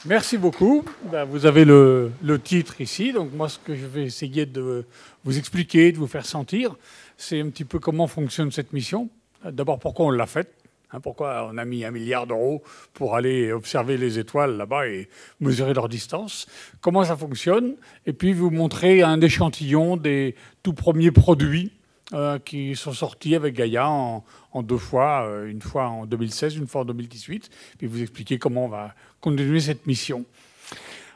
Merci beaucoup. Ben, vous avez le titre ici. Donc moi, ce que je vais essayer de vous expliquer, de vous faire sentir, c'est un petit peu comment fonctionne cette mission. D'abord, pourquoi on l'a faite. Pourquoi on a mis 1 milliard d'euros pour aller observer les étoiles là-bas et mesurer leur distance. Comment ça fonctionne. Et puis vous montrer un échantillon des tout premiers produits qui sont sortis avec Gaïa en deux fois, une fois en 2016, une fois en 2018, puis vous expliquer comment on va continuer cette mission.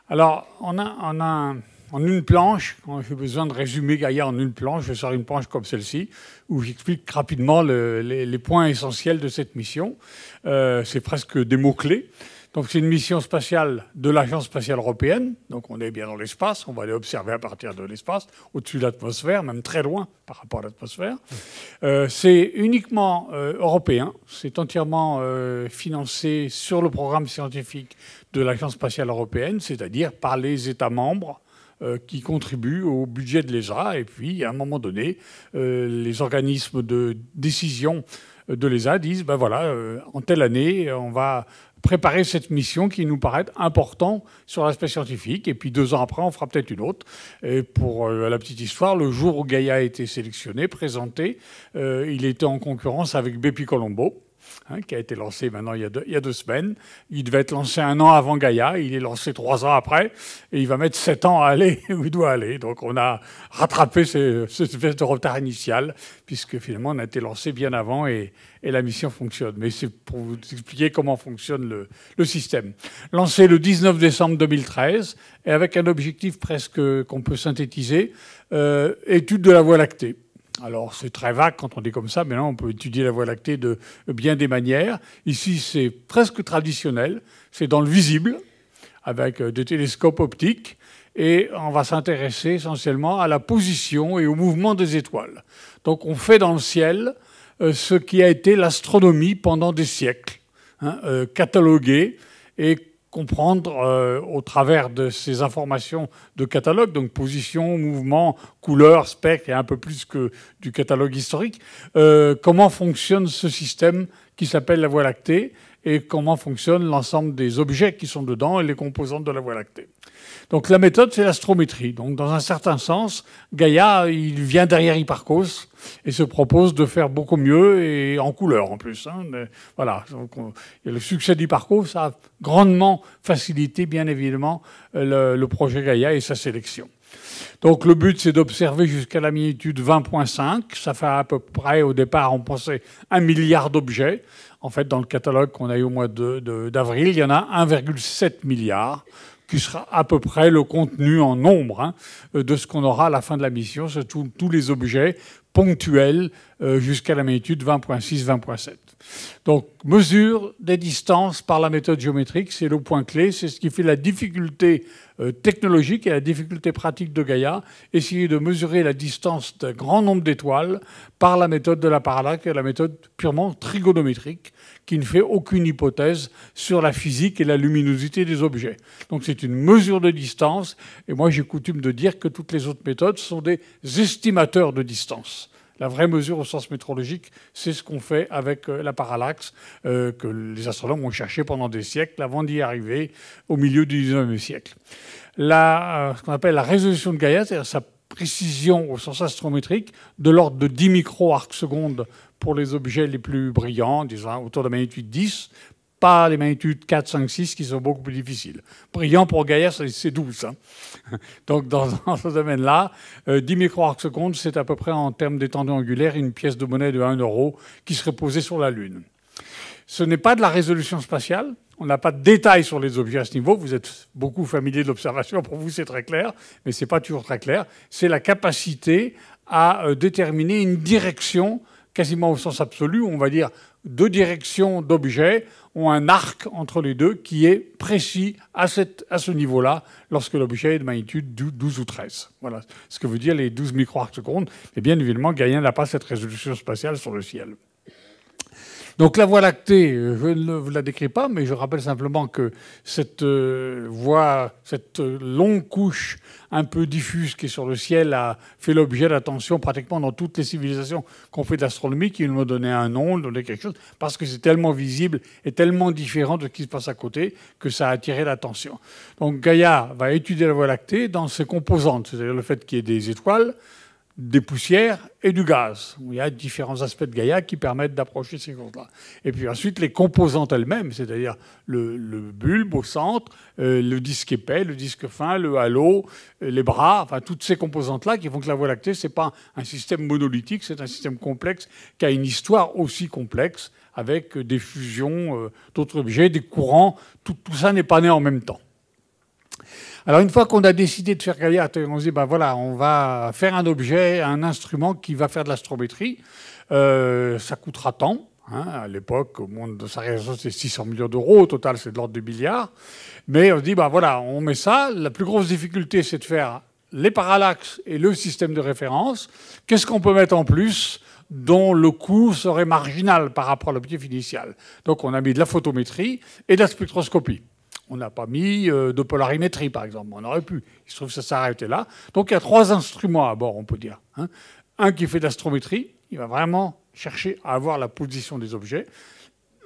Alors, on a en une planche, quand j'ai besoin de résumer Gaïa en une planche, je sors une planche comme celle-ci, où j'explique rapidement les points essentiels de cette mission. C'est presque des mots-clés. Donc c'est une mission spatiale de l'Agence spatiale européenne. Donc on est bien dans l'espace, on va aller observer à partir de l'espace, au-dessus de l'atmosphère, même très loin par rapport à l'atmosphère. C'est uniquement européen, c'est entièrement financé sur le programme scientifique de l'Agence spatiale européenne, c'est-à-dire par les États membres qui contribuent au budget de l'ESA. Et puis, à un moment donné, les organismes de décision de l'ESA disent, ben voilà, en telle année, on va préparer cette mission qui nous paraît importante sur l'aspect scientifique. Et puis 2 ans après, on fera peut-être une autre. Et pour la petite histoire, le jour où Gaïa a été sélectionné, présenté, il était en concurrence avec Bepi Colombo, qui a été lancé maintenant il y a 2 semaines. Il devait être lancé 1 an avant Gaïa. Il est lancé 3 ans après. Et il va mettre 7 ans à aller où il doit aller. Donc on a rattrapé cette espèce de retard initial, puisque finalement on a été lancé bien avant et la mission fonctionne. Mais c'est pour vous expliquer comment fonctionne le système. Lancé le 19 décembre 2013, et avec un objectif presque qu'on peut synthétiser, étude de la Voie lactée. Alors, c'est très vague quand on dit comme ça, mais là, on peut étudier la Voie lactée de bien des manières. Ici, c'est presque traditionnel. C'est dans le visible, avec des télescopes optiques. Et on va s'intéresser essentiellement à la position et au mouvement des étoiles. Donc, on fait dans le ciel ce qui a été l'astronomie pendant des siècles, cataloguer et comprendre au travers de ces informations de catalogue, donc position, mouvement, couleur, spectre, et un peu plus que du catalogue historique, comment fonctionne ce système qui s'appelle la Voie lactée et comment fonctionne l'ensemble des objets qui sont dedans et les composantes de la Voie lactée. Donc la méthode, c'est l'astrométrie. Donc dans un certain sens, Gaïa, il vient derrière Hipparcos et se propose de faire beaucoup mieux et en couleur en plus. Voilà. Donc, le succès d'Hipparcos a grandement facilité, bien évidemment, le projet Gaïa et sa sélection. Donc le but, c'est d'observer jusqu'à la magnitude 20.5. Ça fait à peu près, au départ, on pensait 1 milliard d'objets. En fait, dans le catalogue qu'on a eu au mois d'avril, il y en a 1,7 milliard, qui sera à peu près le contenu en nombre de ce qu'on aura à la fin de la mission. C'est tous les objets ponctuels jusqu'à la magnitude 20.6, 20.7. Donc, mesure des distances par la méthode géométrique, c'est le point clé. C'est ce qui fait la difficulté technologique et la difficulté pratique de Gaïa. Essayer de mesurer la distance d'un grand nombre d'étoiles par la méthode de la parallaxe, qui est la méthode purement trigonométrique, qui ne fait aucune hypothèse sur la physique et la luminosité des objets. Donc c'est une mesure de distance. Et moi, j'ai coutume de dire que toutes les autres méthodes sont des estimateurs de distance. La vraie mesure au sens métrologique, c'est ce qu'on fait avec la parallaxe que les astronomes ont cherché pendant des siècles avant d'y arriver au milieu du 19e siècle. Ce qu'on appelle la résolution de Gaïa, c'est-à-dire sa précision au sens astrométrique, de l'ordre de 10 micro-arcs-secondes pour les objets les plus brillants, disons autour de la magnitude 10, pas les magnitudes 4, 5, 6 qui sont beaucoup plus difficiles. Brillant pour Gaïa, c'est 12. Donc dans ce domaine-là, 10 micro-arcs-secondes, c'est à peu près en termes d'étendue angulaire une pièce de monnaie de 1 euro qui serait posée sur la Lune. Ce n'est pas de la résolution spatiale. On n'a pas de détails sur les objets à ce niveau. Vous êtes beaucoup familier de l'observation. Pour vous, c'est très clair, mais ce n'est pas toujours très clair. C'est la capacité à déterminer une direction quasiment au sens absolu. On va dire 2 directions d'objets ont un arc entre les deux qui est précis à ce niveau-là lorsque l'objet est de magnitude 12 ou 13. Voilà ce que veut dire les 12 micro-arcs-secondes. Et bien évidemment, Gaïa n'a pas cette résolution spatiale sur le ciel. Donc la Voie lactée, je ne vous la décris pas, mais je rappelle simplement que cette cette longue couche un peu diffuse qui est sur le ciel a fait l'objet d'attention pratiquement dans toutes les civilisations qu'on fait de l'astronomie, qui nous ont donné un nom, donné quelque chose, parce que c'est tellement visible et tellement différent de ce qui se passe à côté que ça a attiré l'attention. Donc Gaïa va étudier la Voie lactée dans ses composantes, c'est-à-dire le fait qu'il y ait des étoiles, des poussières et du gaz. Il y a différents aspects de Gaïa qui permettent d'approcher ces choses-là. Et puis ensuite, les composantes elles-mêmes, c'est-à-dire le bulbe au centre, le disque épais, le disque fin, le halo, les bras, enfin toutes ces composantes-là qui font que la Voie lactée, c'est pas un système monolithique, c'est un système complexe qui a une histoire aussi complexe avec des fusions d'autres objets, des courants. Tout ça n'est pas né en même temps. Alors une fois qu'on a décidé de faire Gaïa, on se dit, ben voilà, on va faire un objet, un instrument qui va faire de l'astrométrie. Ça coûtera tant. Hein, à l'époque, au monde de sa réalisation, c'est 600 millions d'euros. Au total, c'est de l'ordre de milliards. Mais on se dit, ben voilà, on met ça. La plus grosse difficulté, c'est de faire les parallaxes et le système de référence. Qu'est-ce qu'on peut mettre en plus dont le coût serait marginal par rapport à l'objectif initial? Donc on a mis de la photométrie et de la spectroscopie. On n'a pas mis de polarimétrie, par exemple. On aurait pu. Il se trouve que ça s'est arrêté là. Donc il y a 3 instruments à bord, on peut dire. Hein. Un qui fait de l'astrométrie. Il va vraiment chercher à avoir la position des objets.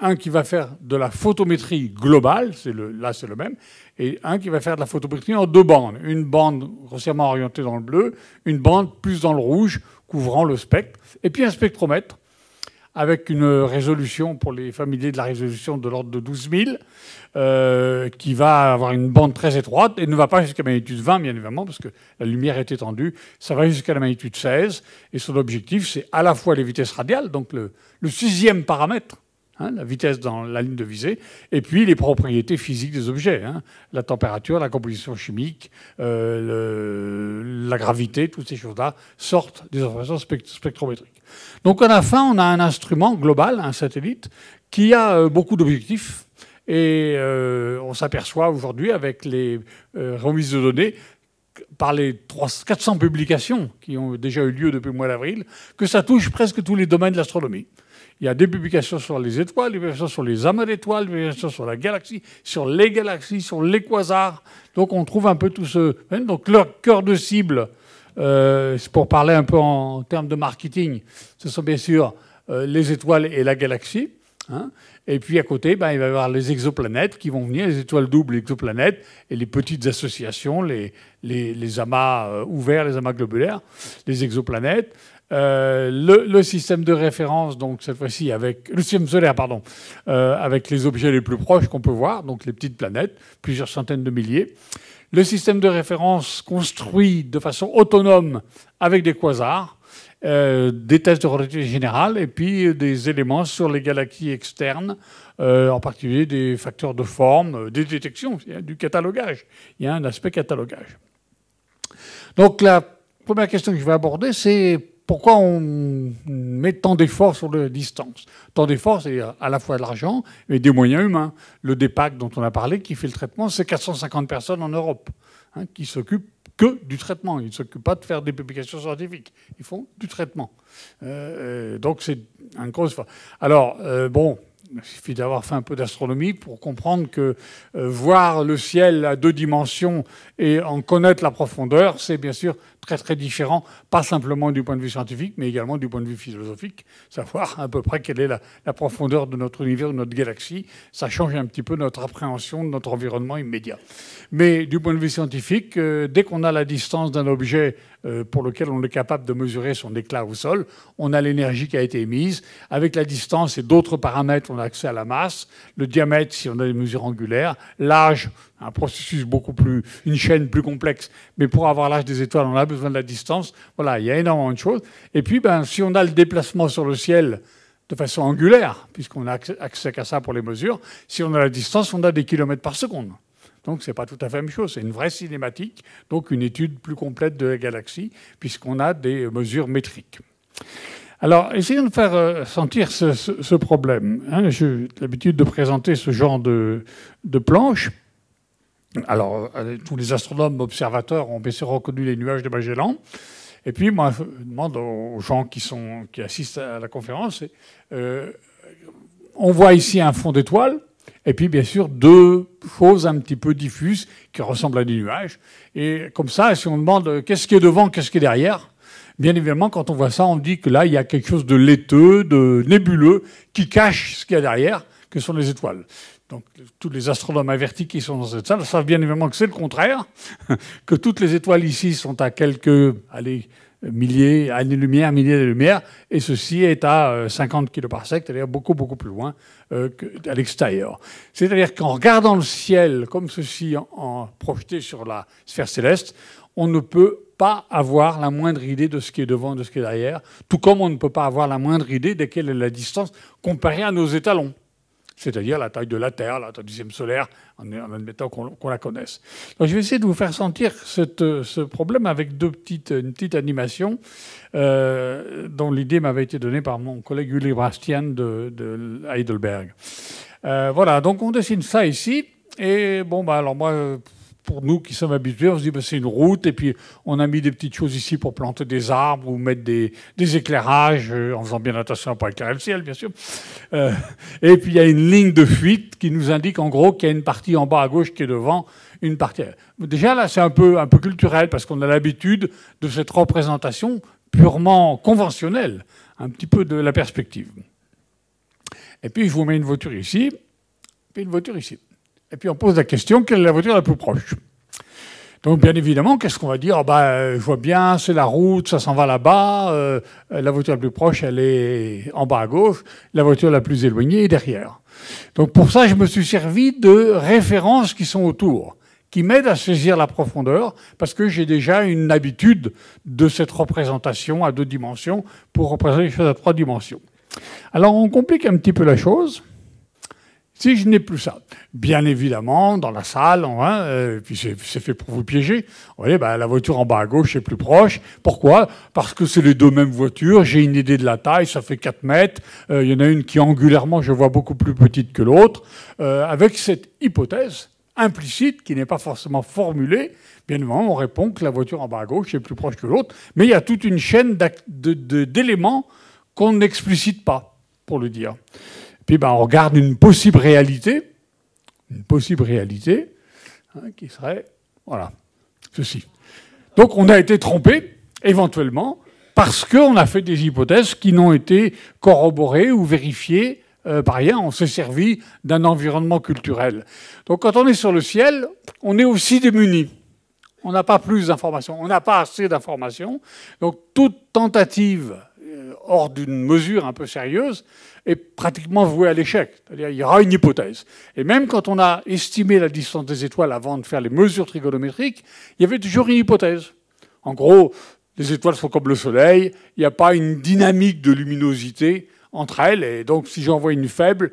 Un qui va faire de la photométrie globale. Là, c'est le même. Et un qui va faire de la photométrie en 2 bandes. Une bande grossièrement orientée dans le bleu. Une bande plus dans le rouge, couvrant le spectre. Et puis un spectromètre, avec une résolution, pour les familiers de la résolution, de l'ordre de 12 000, qui va avoir une bande très étroite et ne va pas jusqu'à magnitude 20, bien évidemment, parce que la lumière est étendue. Ça va jusqu'à la magnitude 16. Et son objectif, c'est à la fois les vitesses radiales, donc le 6e paramètre, hein, la vitesse dans la ligne de visée, et puis les propriétés physiques des objets, hein, la température, la composition chimique, la gravité, toutes ces choses-là sortent des observations spectrométriques. Donc à la fin, on a un instrument global, un satellite, qui a beaucoup d'objectifs. Et on s'aperçoit aujourd'hui, avec les remises de données, par les 400 publications qui ont déjà eu lieu depuis le mois d'avril, que ça touche presque tous les domaines de l'astronomie. Il y a des publications sur les étoiles, des publications sur les amas d'étoiles, des publications sur la galaxie, sur les quasars. Donc on trouve un peu tout ce... Donc leur cœur de cible, c'est pour parler un peu en termes de marketing, ce sont bien sûr les étoiles et la galaxie. Hein. Et puis à côté, il va y avoir les exoplanètes qui vont venir, les étoiles doubles, les exoplanètes, et les petites associations, les amas ouverts, les amas globulaires, les exoplanètes. Le système de référence, donc cette fois-ci avec le système solaire, pardon, avec les objets les plus proches qu'on peut voir, donc les petites planètes, plusieurs centaines de milliers. Le système de référence construit de façon autonome avec des quasars, des tests de relativité générale et puis des éléments sur les galaxies externes, en particulier des facteurs de forme, des détections, du catalogage. Il y a un aspect catalogage. Donc la première question que je vais aborder, c'est pourquoi on met tant d'efforts sur la distance. Tant d'efforts, c'est à la fois de l'argent et des moyens humains. Le DEPAC dont on a parlé, qui fait le traitement, c'est 450 personnes en Europe, hein, qui s'occupent que du traitement. Ils ne s'occupent pas de faire des publications scientifiques. Ils font du traitement. Donc c'est un gros effort. Alors, bon, il suffit d'avoir fait un peu d'astronomie pour comprendre que voir le ciel à 2 dimensions et en connaître la profondeur, c'est bien sûr très très différent, pas simplement du point de vue scientifique, mais également du point de vue philosophique, savoir à peu près quelle est la profondeur de notre univers, de notre galaxie. Ça change un petit peu notre appréhension de notre environnement immédiat. Mais du point de vue scientifique, dès qu'on a la distance d'un objet pour lequel on est capable de mesurer son éclat au sol, on a l'énergie qui a été émise. Avec la distance et d'autres paramètres, on a accès à la masse, le diamètre si on a des mesures angulaires, l'âge, un processus beaucoup plus, une chaîne plus complexe. Mais pour avoir l'âge des étoiles, on a besoin de la distance. Voilà, il y a énormément de choses. Et puis, si on a le déplacement sur le ciel de façon angulaire, puisqu'on a accès qu'à ça pour les mesures, si on a la distance, on a des kilomètres par seconde. Donc, ce n'est pas tout à fait la même chose. C'est une vraie cinématique, donc une étude plus complète de la galaxie, puisqu'on a des mesures métriques. Alors, essayons de faire sentir ce problème. Hein. J'ai l'habitude de présenter ce genre de planche. Alors, tous les astronomes observateurs ont bien sûr reconnu les nuages de Magellan. Et puis, moi, je demande aux gens qui assistent à la conférence, on voit ici un fond d'étoile, et puis bien sûr deux choses un petit peu diffuses qui ressemblent à des nuages. Et comme ça, si on demande qu'est-ce qui est devant, qu'est-ce qui est derrière, bien évidemment, quand on voit ça, on dit que là, il y a quelque chose de laiteux, de nébuleux, qui cache ce qu'il y a derrière, que sont les étoiles. Donc, tous les astronomes avertis qui sont dans cette salle savent bien évidemment que c'est le contraire, que toutes les étoiles ici sont à quelques milliers d'années-lumière, milliers d'années-lumière, et ceci est à 50 kPa, c'est-à-dire beaucoup, beaucoup plus loin qu'à l'extérieur. C'est-à-dire qu'en regardant le ciel comme ceci, projeté sur la sphère céleste, on ne peut pas avoir la moindre idée de ce qui est devant, de ce qui est derrière, tout comme on ne peut pas avoir la moindre idée de quelle est la distance comparée à nos étalons, c'est-à-dire la taille de la Terre, la taille du système solaire, en admettant qu'on la connaisse. Donc je vais essayer de vous faire sentir ce problème avec une petite animation dont l'idée m'avait été donnée par mon collègue Uli Bastian de Heidelberg. Voilà, donc on dessine ça ici, et bon, bah alors moi... Pour nous qui sommes habitués, on se dit ben, c'est une route, et puis on a mis des petites choses ici pour planter des arbres ou mettre des éclairages, en faisant bien attention à ne pas éclairer le ciel, bien sûr. Et puis il y a une ligne de fuite qui nous indique en gros qu'il y a une partie en bas à gauche qui est devant, une partie... Déjà là, c'est un peu culturel, parce qu'on a l'habitude de cette représentation purement conventionnelle, un petit peu de la perspective. Et puis je vous mets une voiture ici, puis une voiture ici. Et puis on pose la question, quelle est la voiture la plus proche? Donc bien évidemment, qu'est-ce qu'on va dire? Je vois bien, c'est la route, ça s'en va là-bas, la voiture la plus proche, elle est en bas à gauche, la voiture la plus éloignée est derrière. Donc pour ça, je me suis servi de références qui sont autour, qui m'aident à saisir la profondeur, parce que j'ai déjà une habitude de cette représentation à 2 dimensions pour représenter les choses à 3 dimensions. Alors on complique un petit peu la chose. Si je n'ai plus ça, bien évidemment, dans la salle, puis c'est fait pour vous piéger, vous voyez, la voiture en bas à gauche est plus proche. Pourquoi? Parce que c'est les 2 mêmes voitures, j'ai une idée de la taille, ça fait 4 mètres, il y en a une qui angulairement, je vois beaucoup plus petite que l'autre, avec cette hypothèse implicite, qui n'est pas forcément formulée, bien évidemment, on répond que la voiture en bas à gauche est plus proche que l'autre, mais il y a toute une chaîne d'éléments qu'on n'explicite pas, pour le dire. Puis on regarde une possible réalité qui serait, voilà, ceci. Donc on a été trompé, éventuellement, parce qu'on a fait des hypothèses qui n'ont été corroborées ou vérifiées par rien. On s'est servi d'un environnement culturel. Donc quand on est sur le ciel, on est aussi démuni. On n'a pas plus d'informations, on n'a pas assez d'informations. Donc toute tentative hors d'une mesure un peu sérieuse est pratiquement vouée à l'échec. C'est-à-dire qu'il y aura une hypothèse. Et même quand on a estimé la distance des étoiles avant de faire les mesures trigonométriques, il y avait toujours une hypothèse. En gros, les étoiles sont comme le Soleil, il n'y a pas une dynamique de luminosité entre elles, et donc si j'envoie une faible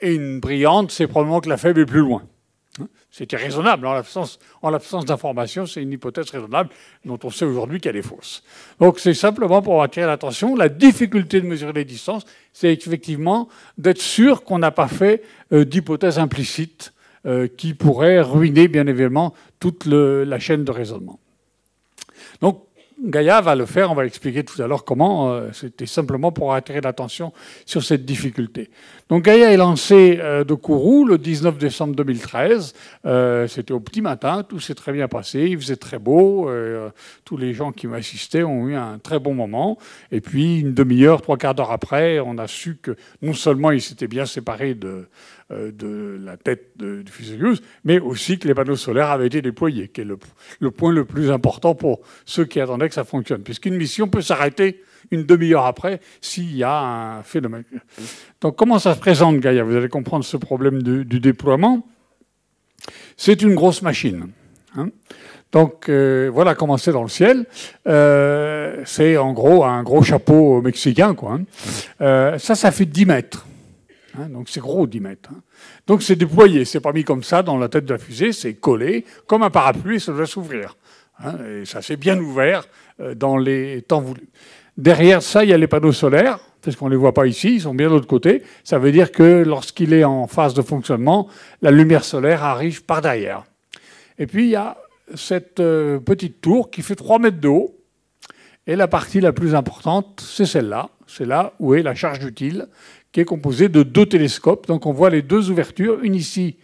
et une brillante, c'est probablement que la faible est plus loin. C'était raisonnable. En l'absence d'informations, c'est une hypothèse raisonnable dont on sait aujourd'hui qu'elle est fausse. Donc c'est simplement pour attirer l'attention. La difficulté de mesurer les distances, c'est effectivement d'être sûr qu'on n'a pas fait d'hypothèse implicite qui pourrait ruiner, bien évidemment, toute la chaîne de raisonnement. Donc Gaïa va le faire, on va expliquer tout à l'heure comment, c'était simplement pour attirer l'attention sur cette difficulté. Donc Gaïa est lancé de Kourou le 19 décembre 2013, c'était au petit matin, tout s'est très bien passé, il faisait très beau, tous les gens qui m'assistaient ont eu un très bon moment, et puis une demi-heure, 3/4 d'heure après, on a su que non seulement il s'était bien séparé de la tête du fusée Soyuz, mais aussi que les panneaux solaires avaient été déployés, qui est le point le plus important pour ceux qui attendaient que ça fonctionne, puisqu'une mission peut s'arrêter une demi-heure après s'il y a un phénomène. Donc comment ça se présente, Gaïa? Vous allez comprendre ce problème du déploiement. C'est une grosse machine. Donc voilà comment c'est dans le ciel. C'est en gros un gros chapeau mexicain, quoi. Ça fait 10 mètres. Donc c'est gros, 10 mètres. Donc c'est déployé, c'est pas mis comme ça dans la tête de la fusée, c'est collé comme un parapluie, ça doit s'ouvrir. Et ça s'est bien ouvert dans les temps voulus. Derrière ça, il y a les panneaux solaires, parce qu'on ne les voit pas ici, ils sont bien de l'autre côté. Ça veut dire que lorsqu'il est en phase de fonctionnement, la lumière solaire arrive par derrière. Et puis il y a cette petite tour qui fait 3 mètres de haut. Et la partie la plus importante, c'est celle-là. C'est là où est la charge utile, qui est composé de 2 télescopes. Donc on voit les 2 ouvertures, une ici,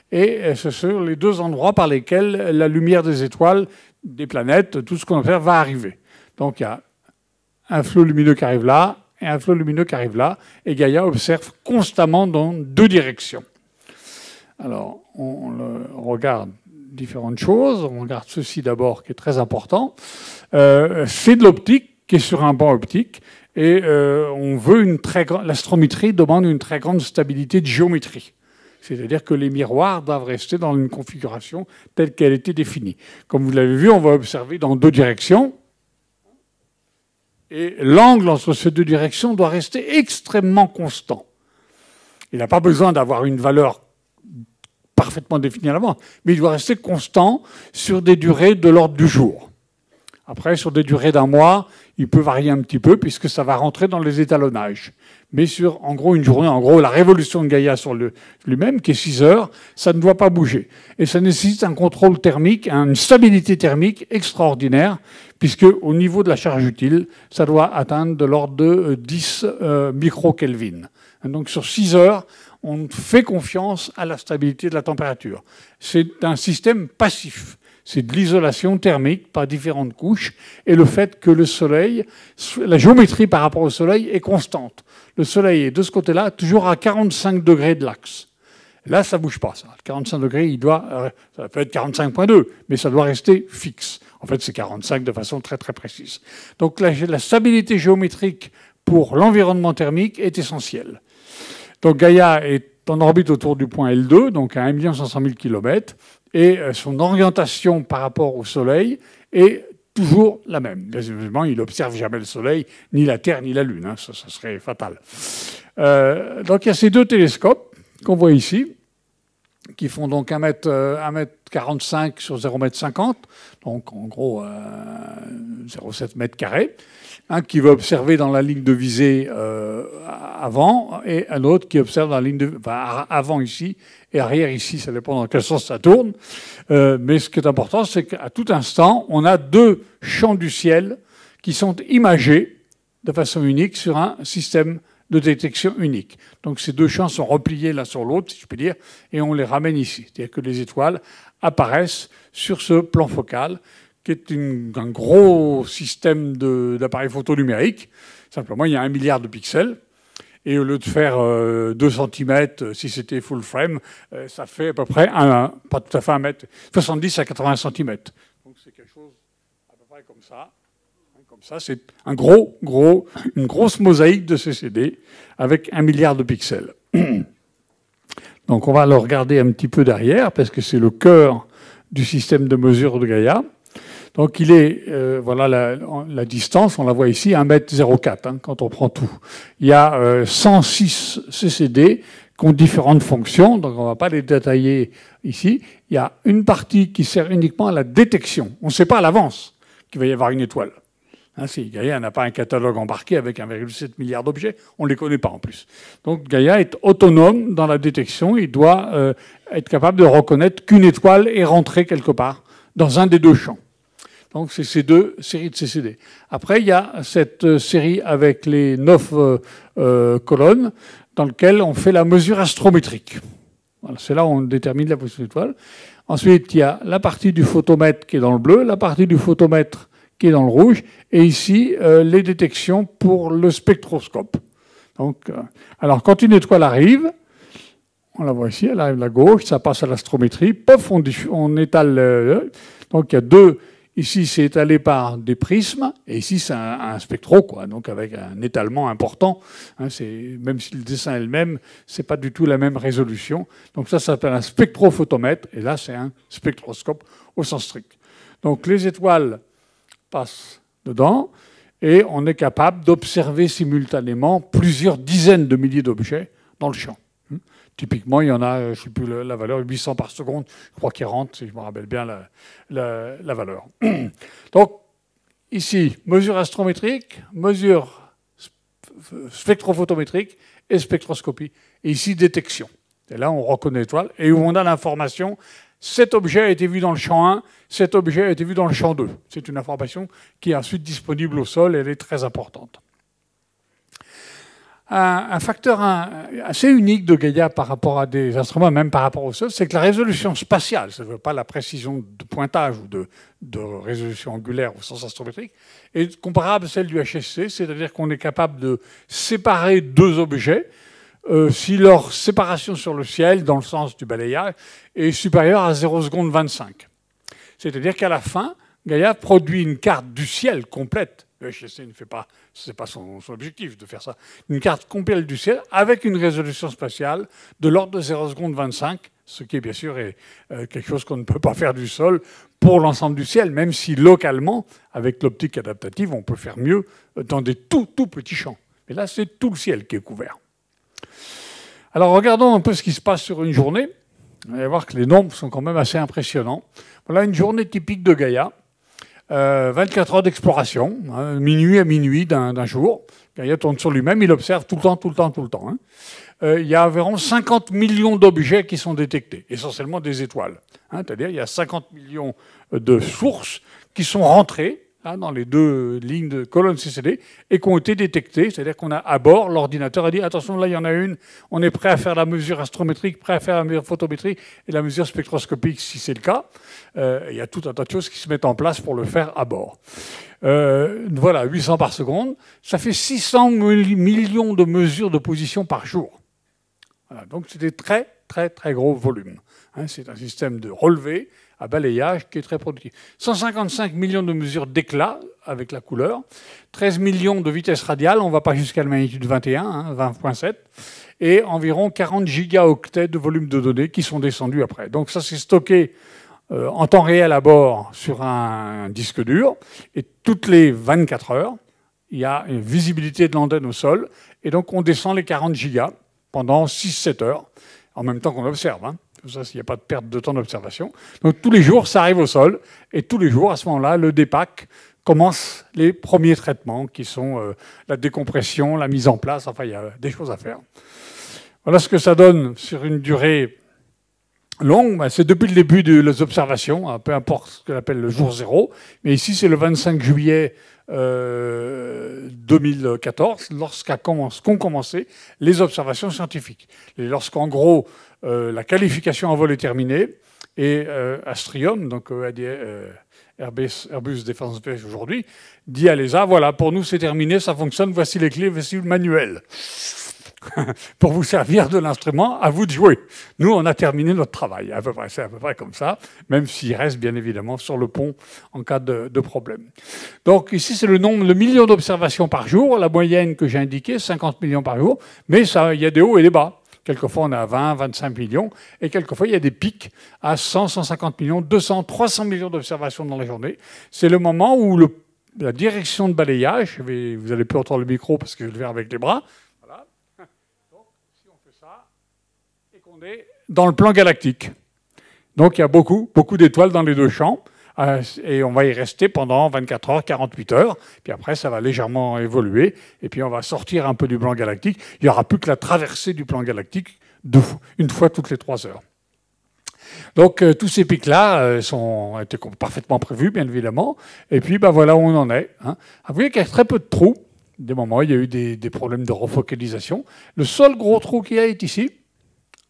et ce sont les 2 endroits par lesquels la lumière des étoiles, des planètes, tout ce qu'on observe va arriver. Donc il y a un flot lumineux qui arrive là, et un flot lumineux qui arrive là, et Gaïa observe constamment dans 2 directions. Alors, on regarde différentes choses. On regarde ceci d'abord, qui est très important. C'est de l'optique, qui est sur un banc optique, et on veut l'astrométrie demande une très grande stabilité de géométrie. C'est-à-dire que les miroirs doivent rester dans une configuration telle qu'elle était définie. Comme vous l'avez vu, on va observer dans 2 directions. Et l'angle entre ces 2 directions doit rester extrêmement constant. Il n'a pas besoin d'avoir une valeur parfaitement défini à l'avance, mais il doit rester constant sur des durées de l'ordre du jour. Après, sur des durées d'1 mois, il peut varier un petit peu puisque ça va rentrer dans les étalonnages. Mais sur, en gros, une journée, en gros, la révolution de Gaïa sur lui-même, qui est 6 heures, ça ne doit pas bouger. Et ça nécessite un contrôle thermique, une stabilité thermique extraordinaire, puisque au niveau de la charge utile, ça doit atteindre de l'ordre de 10 microkelvin. Donc sur 6 heures, on fait confiance à la stabilité de la température. C'est un système passif. C'est de l'isolation thermique par différentes couches et le fait que le Soleil, la géométrie par rapport au Soleil est constante. Le Soleil est de ce côté-là toujours à 45 degrés de l'axe. Là, ça ne bouge pas. Ça. 45 degrés, ça peut être 45,2, mais ça doit rester fixe. En fait, c'est 45 de façon très très précise. Donc la stabilité géométrique pour l'environnement thermique est essentielle. Donc Gaïa est en orbite autour du point L2, donc à 1 500 000 km, et son orientation par rapport au Soleil est toujours la même. Bien évidemment, il n'observe jamais le Soleil, ni la Terre, ni la Lune. Hein, ça serait fatal. Donc il y a ces 2 télescopes qu'on voit ici, qui font donc 1,45 m sur 0,50 m, donc en gros 0,7 m². Un qui va observer dans la ligne de visée avant, et un autre qui observe dans la ligne de avant ici et arrière ici, ça dépend dans quel sens ça tourne. Mais ce qui est important, c'est qu'à tout instant, on a 2 champs du ciel qui sont imagés de façon unique sur un système de détection unique. Donc ces 2 champs sont repliés l'un sur l'autre, si je puis dire, et on les ramène ici. C'est-à-dire que les étoiles apparaissent sur ce plan focal, qui est un gros système d'appareils photo numériques. Simplement, il y a 1 milliard de pixels. Et au lieu de faire 2 cm, si c'était full frame, ça fait à peu près, pas tout à fait 1 mètre, 70 à 80 cm. Donc c'est quelque chose à peu près comme ça. Comme ça, c'est une grosse mosaïque de CCD avec 1 milliard de pixels. Donc on va le regarder un petit peu derrière, parce que c'est le cœur du système de mesure de Gaïa. Donc il est, voilà la distance, on la voit ici, 1,04 m, hein, quand on prend tout. Il y a 106 CCD qui ont différentes fonctions, donc on ne va pas les détailler ici. Il y a une partie qui sert uniquement à la détection. On ne sait pas à l'avance qu'il va y avoir une étoile. Hein, si Gaïa n'a pas un catalogue embarqué avec 1,7 milliard d'objets, on ne les connaît pas en plus. Donc Gaïa est autonome dans la détection, il doit être capable de reconnaître qu'une étoile est rentrée quelque part dans un des 2 champs. Donc, c'est ces 2 séries de CCD. Après, il y a cette série avec les 9 colonnes dans lesquelles on fait la mesure astrométrique. Voilà, c'est là où on détermine la position de l'étoile. Ensuite, il y a la partie du photomètre qui est dans le bleu, la partie du photomètre qui est dans le rouge, et ici, les détections pour le spectroscope. Donc, alors, quand une étoile arrive, on la voit ici, elle arrive à gauche, ça passe à l'astrométrie, pof, on étale. Donc, il y a 2... Ici, c'est étalé par des prismes, et ici, c'est un spectro, quoi, donc avec un étalement important. Hein, même si le dessin est le même, c'est pas du tout la même résolution. Donc ça s'appelle un spectrophotomètre, et là, c'est un spectroscope au sens strict. Donc les étoiles passent dedans, et on est capable d'observer simultanément plusieurs dizaines de milliers d'objets dans le champ. Typiquement, il y en a, je ne sais plus la valeur, 800 par seconde, je crois qu'il rentre, si je me rappelle bien la valeur. Donc, ici, mesure astrométrique, mesure spectrophotométrique et spectroscopie. Et ici, détection. Et là, on reconnaît l'étoile et où on a l'information, cet objet a été vu dans le champ 1, cet objet a été vu dans le champ 2. C'est une information qui est ensuite disponible au sol et elle est très importante. un facteur assez unique de Gaïa par rapport à des instruments, même par rapport au sol, c'est que la résolution spatiale, ça ne veut pas la précision de pointage ou de résolution angulaire au sens astrométrique, est comparable à celle du HSC, c'est-à-dire qu'on est capable de séparer deux objets si leur séparation sur le ciel, dans le sens du balayage, est supérieure à 0,25 secondes. C'est-à-dire qu'à la fin, Gaïa produit une carte du ciel complète. Le HSC ne fait pas, ce n'est pas son objectif de faire ça. Une carte complète du ciel avec une résolution spatiale de l'ordre de 0,25 secondes, ce qui, bien sûr, est quelque chose qu'on ne peut pas faire du sol pour l'ensemble du ciel, même si localement, avec l'optique adaptative, on peut faire mieux dans des tout petits champs. Mais là, c'est tout le ciel qui est couvert. Alors, regardons un peu ce qui se passe sur une journée. Vous allez voir que les nombres sont quand même assez impressionnants. Voilà une journée typique de Gaïa. 24 heures d'exploration, hein, minuit à minuit d'un jour. Gaïa tourne sur lui-même, il observe tout le temps. Hein. Il y a environ 50 millions d'objets qui sont détectés, essentiellement des étoiles. Hein, c'est-à-dire qu'il y a 50 millions de sources qui sont rentrées hein, dans les deux lignes de colonne CCD et qui ont été détectées. C'est-à-dire qu'on a à bord, l'ordinateur a dit « Attention, là, il y en a une, on est prêt à faire la mesure astrométrique, prêt à faire la mesure photométrique et la mesure spectroscopique si c'est le cas. » Il y a tout un tas de choses qui se mettent en place pour le faire à bord. Voilà, 800 par seconde. Ça fait 600 millions de mesures de position par jour. Voilà, donc c'est des très gros volumes. Hein, c'est un système de relevé à balayage qui est très productif. 155 millions de mesures d'éclat avec la couleur. 13 millions de vitesse radiale, on ne va pas jusqu'à la magnitude 21, hein, 20.7. Et environ 40 gigaoctets de volume de données qui sont descendus après. Donc ça, c'est stocké en temps réel à bord sur un disque dur. Et toutes les 24 heures, il y a une visibilité de l'antenne au sol. Et donc, on descend les 40 gigas pendant 6-7 heures, en même temps qu'on observe. Hein. Ça, s'il n'y a pas de perte de temps d'observation. Donc, tous les jours, ça arrive au sol. Et tous les jours, à ce moment-là, le DPAC commence les premiers traitements qui sont la décompression, la mise en place. Enfin, il y a des choses à faire. Voilà ce que ça donne sur une durée longue, c'est depuis le début des observations, peu importe ce qu'on appelle le jour zéro. Mais ici, c'est le 25 juillet 2014, lorsqu'ont commencé les observations scientifiques. Et lorsqu'en gros, la qualification en vol est terminée, et Astrium, donc Airbus Defence Space aujourd'hui, dit à l'ESA, voilà, pour nous c'est terminé, ça fonctionne, voici les clés, voici le manuel. Pour vous servir de l'instrument, à vous de jouer. Nous, on a terminé notre travail. C'est à peu près comme ça, même s'il reste bien évidemment sur le pont en cas de problème. Donc ici, c'est le million d'observations par jour. La moyenne que j'ai indiquée, 50 millions par jour. Mais il y a des hauts et des bas. Quelquefois, on a 20, 25 millions. Et quelquefois, il y a des pics à 100, 150 millions, 200, 300 millions d'observations dans la journée. C'est le moment où la direction de balayage, vous allez plus entendre le micro parce que je vais le faire avec les bras, on est dans le plan galactique. Donc il y a beaucoup d'étoiles dans les deux champs, et on va y rester pendant 24 heures, 48 heures, puis après ça va légèrement évoluer, et puis on va sortir un peu du plan galactique. Il n'y aura plus que la traversée du plan galactique une fois toutes les 3 heures. Donc tous ces pics-là ont été parfaitement prévus, bien évidemment, et puis voilà où on en est. Hein. Vous voyez qu'il y a très peu de trous. Des moments, il y a eu des problèmes de refocalisation. Le seul gros trou qu'il y a est ici.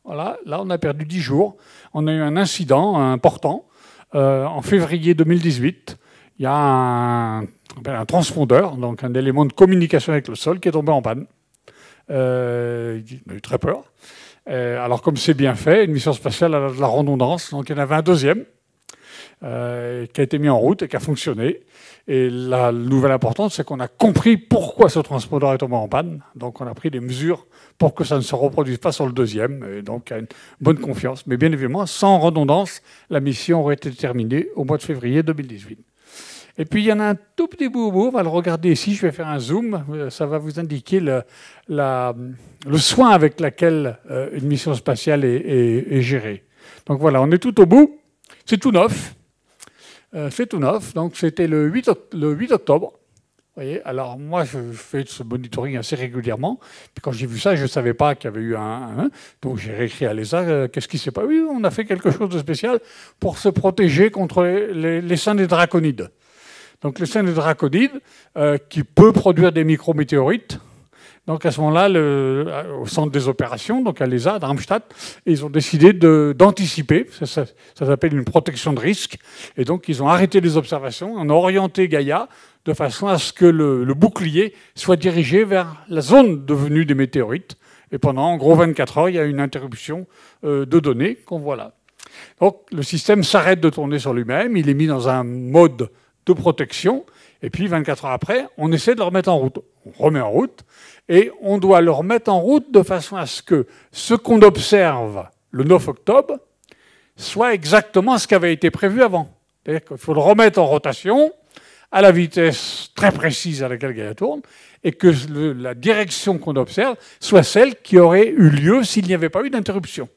Voilà, là, on a perdu 10 jours. On a eu un incident important en février 2018. Il y a un transpondeur, donc un élément de communication avec le sol, qui est tombé en panne. On a eu très peur. Alors, comme c'est bien fait, une mission spatiale a de la redondance. Donc, il y en avait un deuxième qui a été mis en route et qui a fonctionné. Et la nouvelle importante, c'est qu'on a compris pourquoi ce transpondeur est tombé en panne. Donc, on a pris des mesures pour que ça ne se reproduise pas sur le deuxième. Et donc, il y a une bonne confiance. Mais bien évidemment, sans redondance, la mission aurait été terminée au mois de février 2018. Et puis, il y en a un tout petit bout. On va le regarder ici. Je vais faire un zoom. Ça va vous indiquer le soin avec lequel une mission spatiale est gérée. Donc, voilà, on est tout au bout. C'est tout neuf. C'est tout neuf. Donc, c'était le 8 octobre. Vous voyez, alors moi, je fais ce monitoring assez régulièrement. Puis quand j'ai vu ça, je ne savais pas qu'il y avait eu donc j'ai réécrit à l'ESA, qu'est-ce qui s'est passé? Oui, on a fait quelque chose de spécial pour se protéger contre les seins des draconides. Donc le sein des draconides, qui peut produire des micrométéorites, Donc à ce moment-là, au centre des opérations, donc à l'ESA, à Darmstadt, ils ont décidé d'anticiper. Ça s'appelle une protection de risque. Et donc ils ont arrêté les observations, on a orienté Gaïa de façon à ce que le bouclier soit dirigé vers la zone de venue des météorites. Et pendant en gros 24 heures, il y a une interruption de données qu'on voit là. Donc le système s'arrête de tourner sur lui-même, il est mis dans un mode de protection. Et puis 24 heures après, on essaie de le remettre en route. On remet en route. Et on doit le remettre en route de façon à ce que ce qu'on observe le 9 octobre soit exactement ce qui avait été prévu avant. C'est-à-dire qu'il faut le remettre en rotation à la vitesse très précise à laquelle Gaïa tourne et que la direction qu'on observe soit celle qui aurait eu lieu s'il n'y avait pas eu d'interruption.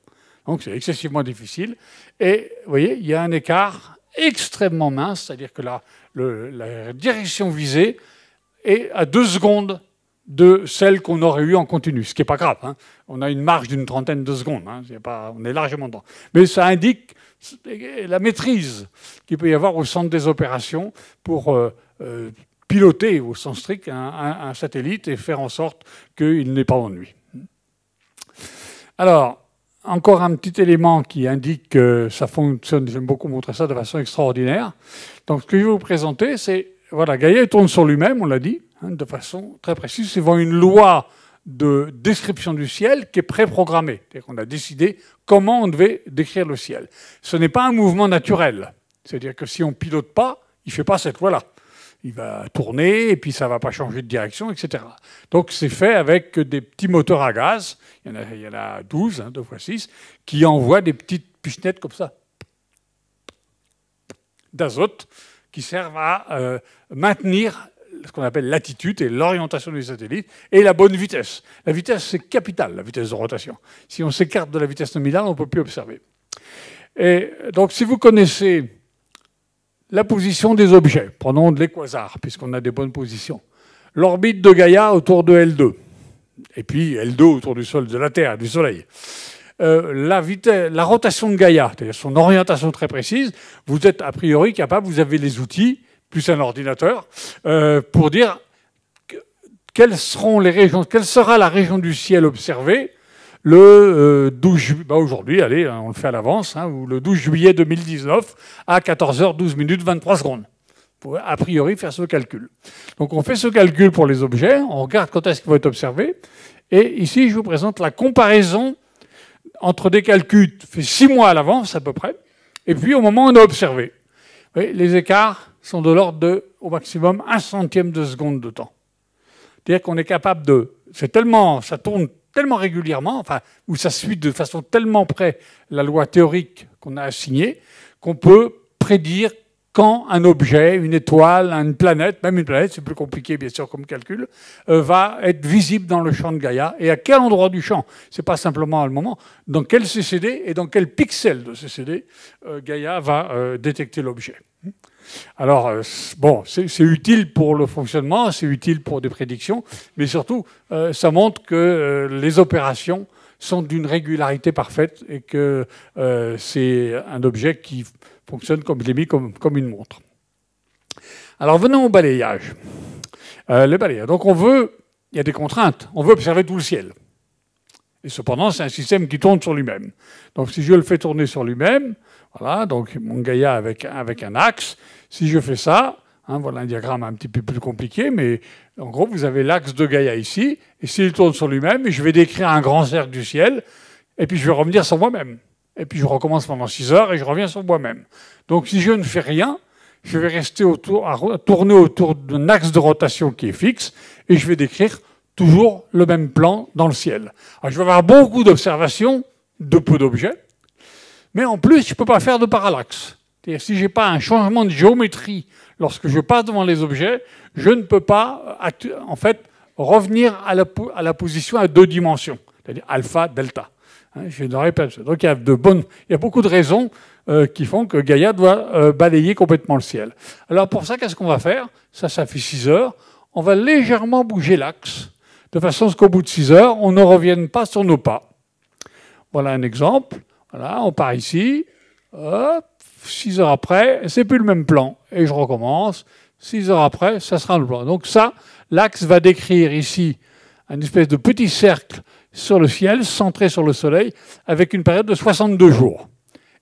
Donc c'est excessivement difficile. Et vous voyez, il y a un écart extrêmement mince, c'est-à-dire que la direction visée est à 2 secondes de celle qu'on aurait eue en continu, ce qui n'est pas grave. Hein. On a une marge d'une trentaine de secondes. Hein. On est largement dedans. Mais ça indique la maîtrise qu'il peut y avoir au centre des opérations pour piloter, au sens strict, un satellite et faire en sorte qu'il n'ait pas d'ennui. Alors, encore un petit élément qui indique que ça fonctionne, j'aime beaucoup montrer ça de façon extraordinaire. Donc, ce que je vais vous présenter, c'est, voilà, Gaïa tourne sur lui-même, on l'a dit, de façon très précise, suivant une loi de description du ciel qui est préprogrammée. C'est-à-dire qu'on a décidé comment on devait décrire le ciel. Ce n'est pas un mouvement naturel. C'est-à-dire que si on ne pilote pas, il ne fait pas cette loi-là. Il va tourner et puis ça ne va pas changer de direction, etc. Donc c'est fait avec des petits moteurs à gaz. Il y en a 12, 2 x 6, qui envoient des petites pichenettes comme ça d'azote qui servent à maintenir ce qu'on appelle l'attitude et l'orientation du satellite et la bonne vitesse. La vitesse, c'est capital, la vitesse de rotation. Si on s'écarte de la vitesse nominale, on ne peut plus observer. Et donc, si vous connaissez la position des objets, prenons de l'équasar, puisqu'on a des bonnes positions, l'orbite de Gaïa autour de L2, et puis L2 autour du sol, de la Terre, du Soleil. La rotation de Gaïa, c'est-à-dire son orientation très précise, vous êtes a priori capable, vous avez les outils, plus un ordinateur, pour dire quelles sera la région du ciel observée le 12 juillet, aujourd'hui, allez, on le fait à l'avance, ou le 12 juillet 2019 à 14h12 minutes 23 secondes. Pour a priori faire ce calcul. Donc on fait ce calcul pour les objets, on regarde quand est-ce qu'ils vont être observés, et ici je vous présente la comparaison entre des calculs faits 6 mois à l'avance à peu près, et puis au moment où on a observé. Vous voyez, les écarts sont de l'ordre de, au maximum, 1/100 de seconde de temps. C'est-à-dire qu'on est capable de... ça tourne tellement régulièrement, enfin, ou ça suit de façon tellement près la loi théorique qu'on a assignée, qu'on peut prédire quand un objet, une étoile, une planète, même une planète, c'est plus compliqué bien sûr comme calcul, va être visible dans le champ de Gaïa. Et à quel endroit du champ? C'est pas simplement à le moment. Dans quel CCD et dans quel pixel de CCD Gaïa va détecter l'objet. Alors, bon, c'est utile pour le fonctionnement, c'est utile pour des prédictions, mais surtout, ça montre que les opérations sont d'une régularité parfaite et que c'est un objet qui fonctionne, comme je l'ai mis, comme une montre. Alors, venons au balayage. Le balayage. Donc, il y a des contraintes. On veut observer tout le ciel. Et cependant, c'est un système qui tourne sur lui-même. Donc, si je le fais tourner sur lui-même, voilà, donc mon Gaïa avec un axe, si je fais ça, voilà un diagramme un petit peu plus compliqué, mais en gros, vous avez l'axe de Gaïa ici, et s'il tourne sur lui-même, je vais décrire un grand cercle du ciel, et puis je vais revenir sur moi-même. Et puis je recommence pendant 6 heures, et je reviens sur moi-même. Donc si je ne fais rien, je vais rester tourner autour d'un axe de rotation qui est fixe, et je vais décrire toujours le même plan dans le ciel. Alors, je vais avoir beaucoup d'observations de peu d'objets, mais en plus, je ne peux pas faire de parallaxe. C'est-à-dire, si je n'ai pas un changement de géométrie lorsque je passe devant les objets, je ne peux pas, en fait, revenir à la position à 2 dimensions, c'est-à-dire alpha, delta. Je ne répète pas. Donc, il y a beaucoup de raisons qui font que Gaïa doit balayer complètement le ciel. Alors, pour ça, qu'est-ce qu'on va faire? Ça fait 6 heures. On va légèrement bouger l'axe, de façon à ce qu'au bout de 6 heures, on ne revienne pas sur nos pas. Voilà un exemple. Voilà, on part ici. Hop, 6 heures après, c'est plus le même plan. Et je recommence. 6 heures après, ça sera le plan. Donc ça, l'axe va décrire ici un espèce de petit cercle sur le ciel, centré sur le Soleil, avec une période de 62 jours.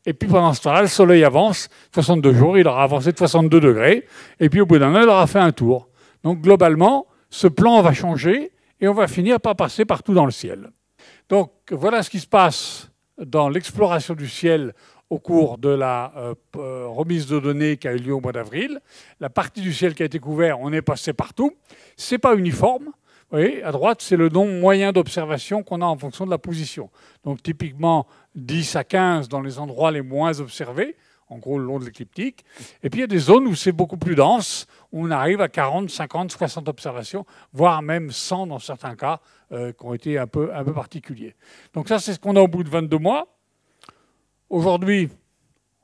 Et puis pendant ce temps-là, le Soleil avance, 62 jours, il aura avancé de 62 degrés, et puis au bout d'un an, il aura fait un tour. Donc globalement, ce plan va changer, et on va finir par passer partout dans le ciel. Donc voilà ce qui se passe dans l'exploration du ciel au cours de la remise de données qui a eu lieu au mois d'avril. La partie du ciel qui a été couverte, on est passé partout. Ce n'est pas uniforme. Vous voyez, à droite, c'est le nombre moyen d'observation qu'on a en fonction de la position. Donc typiquement 10 à 15 dans les endroits les moins observés, en gros le long de l'écliptique. Et puis il y a des zones où c'est beaucoup plus dense, où on arrive à 40, 50, 60 observations, voire même 100 dans certains cas, qui ont été un peu particuliers. Donc ça, c'est ce qu'on a au bout de 22 mois. Aujourd'hui,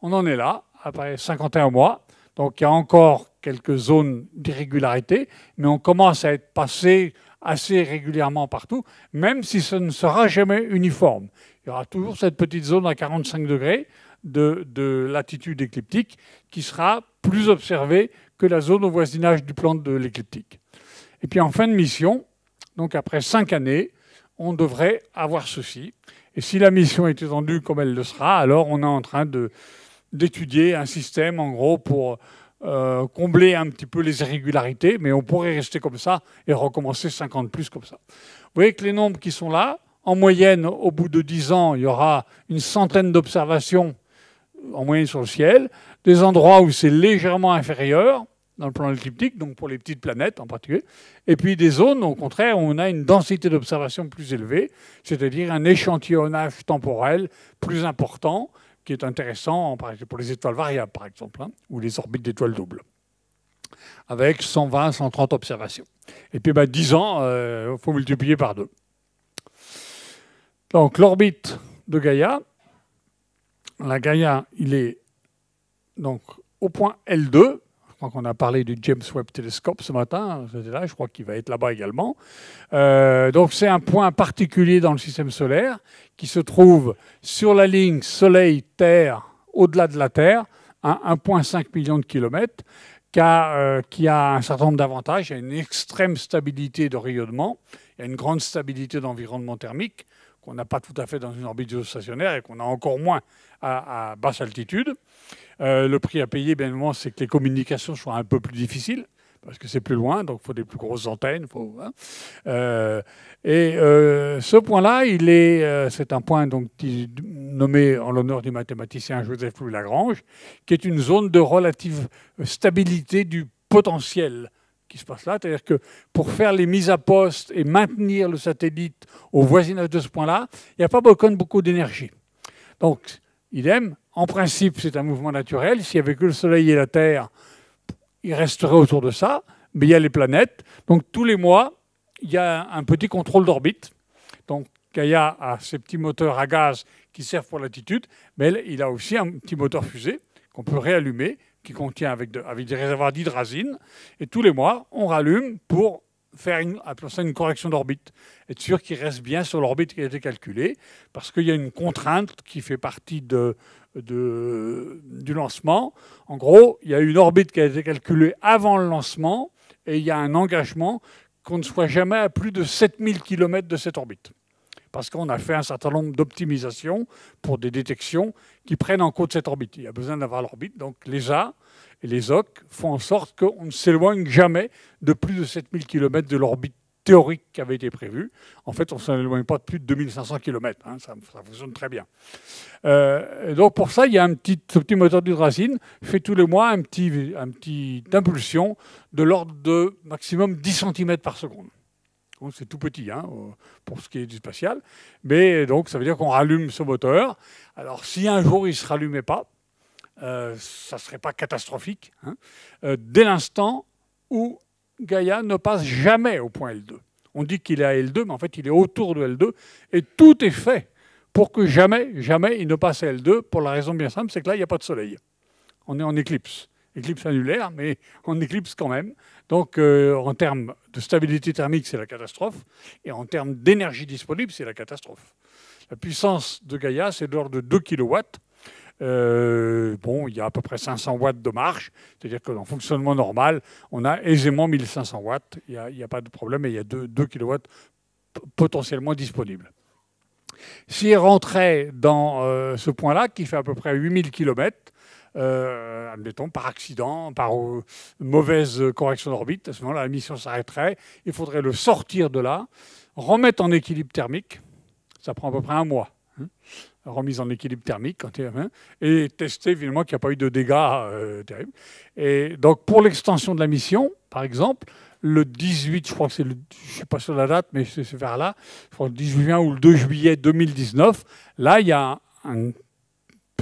on en est là, après 51 mois. Donc il y a encore quelques zones d'irrégularité, mais on commence à être passé assez régulièrement partout, même si ce ne sera jamais uniforme. Il y aura toujours cette petite zone à 45 degrés de latitude écliptique qui sera plus observée que la zone au voisinage du plan de l'écliptique. Et puis en fin de mission, donc après 5 années, on devrait avoir ceci. Et si la mission est étendue comme elle le sera, alors on est en train d'étudier un système, en gros, pour combler un petit peu les irrégularités, mais on pourrait rester comme ça et recommencer 5 ans de plus comme ça. Vous voyez que les nombres qui sont là, en moyenne, au bout de 10 ans, il y aura une centaine d'observations en moyenne sur le ciel, des endroits où c'est légèrement inférieur, dans le plan écliptique, donc pour les petites planètes en particulier, et puis des zones, au contraire, où on a une densité d'observation plus élevée, c'est-à-dire un échantillonnage temporel plus important, qui est intéressant pour les étoiles variables, par exemple, hein, ou les orbites d'étoiles doubles, avec 120, 130 observations. Et puis 10 ans, il faut multiplier par 2. Donc l'orbite de Gaïa, la Gaïa, il est donc au point L2. Je crois qu'on a parlé du James Webb Telescope ce matin, c'était là, je crois qu'il va être là-bas également. Donc c'est un point particulier dans le système solaire qui se trouve sur la ligne Soleil-Terre, au-delà de la Terre, à 1,5 million de kilomètres, qui a un certain nombre d'avantages. Il y a une extrême stabilité de rayonnement, il y a une grande stabilité d'environnement thermique, qu'on n'a pas tout à fait dans une orbite géostationnaire et qu'on a encore moins à basse altitude. Le prix à payer, bien évidemment, c'est que les communications soient un peu plus difficiles, parce que c'est plus loin, donc il faut des plus grosses antennes. Ce point-là, c'est un point donc, nommé en l'honneur du mathématicien Joseph Louis Lagrange, qui est une zone de relative stabilité du potentiel qui se passe là. C'est-à-dire que pour faire les mises à poste et maintenir le satellite au voisinage de ce point-là, il n'y a pas beaucoup d'énergie. Donc, idem, en principe, c'est un mouvement naturel. S'il n'y avait que le Soleil et la Terre, il resterait autour de ça. Mais il y a les planètes. Donc, tous les mois, il y a un petit contrôle d'orbite. Donc, Gaïa a ses petits moteurs à gaz qui servent pour l'altitude, mais il a aussi un petit moteur fusée qu'on peut réallumer, qui contient avec des réservoirs d'hydrazine. Et tous les mois, on rallume pour faire une correction d'orbite. Être sûr qu'il reste bien sur l'orbite qui a été calculée, parce qu'il y a une contrainte qui fait partie du lancement. En gros, il y a une orbite qui a été calculée avant le lancement, et il y a un engagement qu'on ne soit jamais à plus de 7000 km de cette orbite. Parce qu'on a fait un certain nombre d'optimisations pour des détections qui prennent en compte cette orbite. Il y a besoin d'avoir l'orbite. Donc l'ESA et les OC font en sorte qu'on ne s'éloigne jamais de plus de 7000 km de l'orbite théorique qui avait été prévue. En fait, on ne s'éloigne pas de plus de 2500 km. Hein, ça fonctionne très bien. Donc pour ça, il y a ce petit moteur d'hydrazine fait tous les mois un petit impulsion de l'ordre de maximum 10 cm par seconde. C'est tout petit hein, pour ce qui est du spatial. Mais donc, ça veut dire qu'on rallume ce moteur. Alors, si un jour il ne se rallumait pas, ça ne serait pas catastrophique. Hein, dès l'instant où Gaïa ne passe jamais au point L2. On dit qu'il est à L2, mais en fait, il est autour de L2. Et tout est fait pour que jamais il ne passe à L2, pour la raison bien simple, c'est que là, il n'y a pas de soleil. On est en éclipse. Éclipse annulaire, mais en éclipse quand même. Donc, en termes de stabilité thermique, c'est la catastrophe. Et en termes d'énergie disponible, c'est la catastrophe. La puissance de Gaïa, c'est de l'ordre de 2 kW. Il y a à peu près 500 watts de marge. C'est-à-dire qu'en fonctionnement normal, on a aisément 1500 watts. Il n'y a pas de problème. Et il y a 2 kW potentiellement disponibles. S'il rentrait dans ce point-là, qui fait à peu près 8000 km, admettons, par accident, par mauvaise correction d'orbite, à ce moment-là, la mission s'arrêterait. Il faudrait le sortir de là, remettre en équilibre thermique. Ça prend à peu près un mois. Remise en équilibre thermique, et tester évidemment qu'il n'y a pas eu de dégâts terribles. Et donc, pour l'extension de la mission, par exemple, le 18, je crois que c'est je ne suis pas sur la date, mais c'est vers là, je crois le 18 juin ou le 2 juillet 2019, là, il y a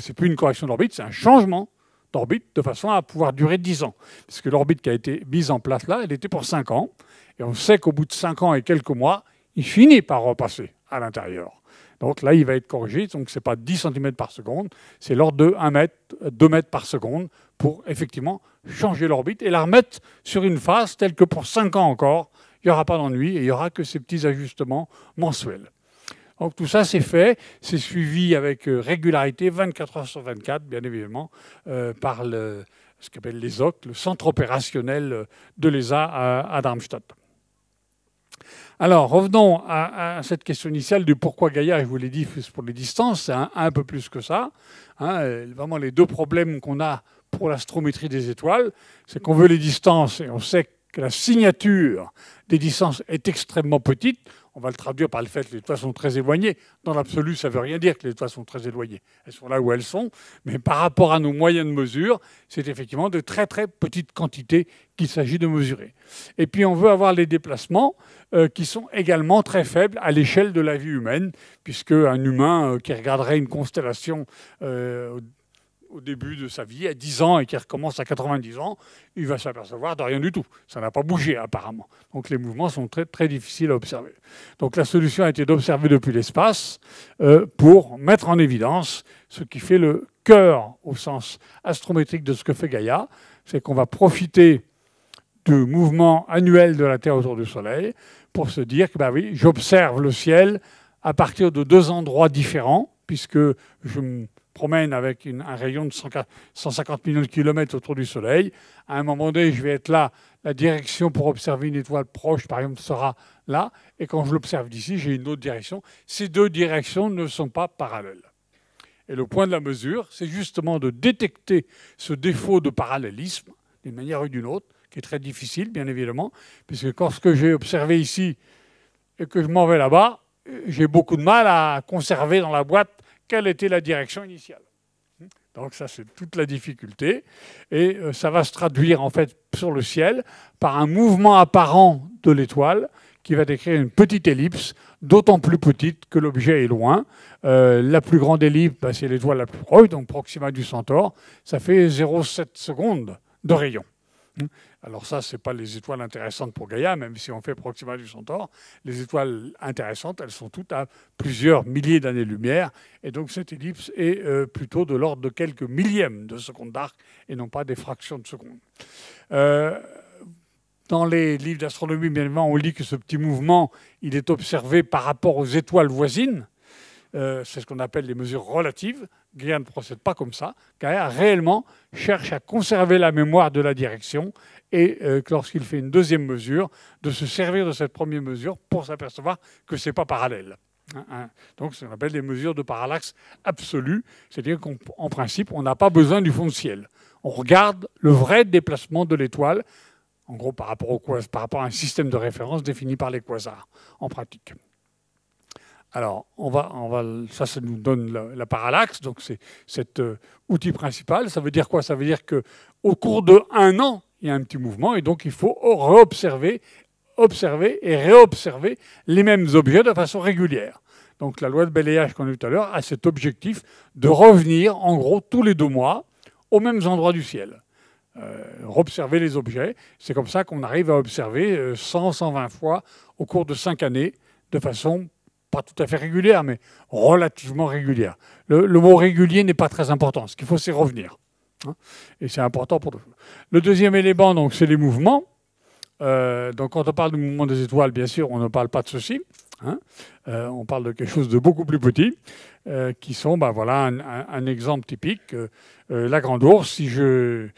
c'est plus une correction d'orbite, c'est un changement d'orbite de façon à pouvoir durer 10 ans. Parce que l'orbite qui a été mise en place là, elle était pour 5 ans. Et on sait qu'au bout de 5 ans et quelques mois, il finit par repasser à l'intérieur. Donc là, il va être corrigé. Donc ce n'est pas 10 cm par seconde, c'est l'ordre de 1 mètre, 2 mètres par seconde pour effectivement changer l'orbite et la remettre sur une phase telle que pour 5 ans encore, il n'y aura pas d'ennui et il n'y aura que ces petits ajustements mensuels. Donc tout ça, c'est fait, c'est suivi avec régularité, 24 heures sur 24, bien évidemment, par ce qu'appelle l'ESOC, le centre opérationnel de l'ESA à Darmstadt. Alors, revenons à cette question initiale du pourquoi Gaïa. Je vous l'ai dit, pour les distances, c'est un peu plus que ça. Vraiment, les deux problèmes qu'on a pour l'astrométrie des étoiles, c'est qu'on veut les distances et on sait que la signature des distances est extrêmement petite. On va le traduire par le fait que les étoiles sont très éloignées. Dans l'absolu, ça ne veut rien dire que les étoiles sont très éloignées. Elles sont là où elles sont. Mais par rapport à nos moyens de mesure, c'est effectivement de très très petites quantités qu'il s'agit de mesurer. Et puis on veut avoir les déplacements qui sont également très faibles à l'échelle de la vie humaine, puisque un humain qui regarderait une constellation au début de sa vie, à 10 ans, et qui recommence à 90 ans, il va s'apercevoir de rien du tout. Ça n'a pas bougé, apparemment. Donc les mouvements sont très, très difficiles à observer. Donc la solution a été d'observer depuis l'espace pour mettre en évidence ce qui fait le cœur, au sens astrométrique, de ce que fait Gaïa. C'est qu'on va profiter du mouvement annuel de la Terre autour du Soleil pour se dire que, oui, j'observe le ciel à partir de 2 endroits différents, puisque je me promène avec un rayon de 150 millions de kilomètres autour du Soleil. À un moment donné, je vais être là. La direction pour observer une étoile proche, par exemple, sera là. Et quand je l'observe d'ici, j'ai une autre direction. Ces deux directions ne sont pas parallèles. Et le point de la mesure, c'est justement de détecter ce défaut de parallélisme, d'une manière ou d'une autre, qui est très difficile, bien évidemment, puisque quand ce que j'ai observé ici et que je m'en vais là-bas, j'ai beaucoup de mal à conserver dans la boîte quelle était la direction initiale. Donc ça, c'est toute la difficulté. Et ça va se traduire, en fait, sur le ciel par un mouvement apparent de l'étoile qui va décrire une petite ellipse, d'autant plus petite que l'objet est loin. La plus grande ellipse, c'est l'étoile la plus proche, donc Proxima du Centaure. Ça fait 0,7 secondes de rayon. Alors ça, ce n'est pas les étoiles intéressantes pour Gaïa, même si on fait Proxima du Centaure. Les étoiles intéressantes, elles sont toutes à plusieurs milliers d'années-lumière. Et donc cette ellipse est plutôt de l'ordre de quelques millièmes de seconde d'arc et non pas des fractions de seconde. Dans les livres d'astronomie, bien évidemment, on lit que ce petit mouvement, il est observé par rapport aux étoiles voisines. C'est ce qu'on appelle les mesures relatives. Gaïa ne procède pas comme ça. Gaïa réellement cherche à conserver la mémoire de la direction et lorsqu'il fait une deuxième mesure, de se servir de cette première mesure pour s'apercevoir que ce n'est pas parallèle. Donc, ce qu'on appelle des mesures de parallaxe absolue, c'est-à-dire qu'en principe, on n'a pas besoin du fond de ciel. On regarde le vrai déplacement de l'étoile, en gros par rapport à un système de référence défini par les quasars, en pratique. Alors, ça nous donne la parallaxe, donc c'est cet outil principal. Ça veut dire quoi? Ça veut dire qu'au cours de 1 an, il y a un petit mouvement, et donc il faut observer et réobserver les mêmes objets de façon régulière. Donc la loi de balayage qu'on a vu tout à l'heure a cet objectif de revenir, en gros, tous les 2 mois, aux mêmes endroits du ciel. Observer les objets. C'est comme ça qu'on arrive à observer 100-120 fois au cours de 5 années, de façon pas tout à fait régulière, mais relativement régulière. Le mot régulier n'est pas très important. Ce qu'il faut, c'est revenir. Et c'est important pour nous. Le deuxième élément, donc, c'est les mouvements. Donc, quand on parle du mouvement des étoiles, bien sûr, on ne parle pas de ceci. On parle de quelque chose de beaucoup plus petit, qui sont, voilà, un exemple typique. La Grande Ourse, si je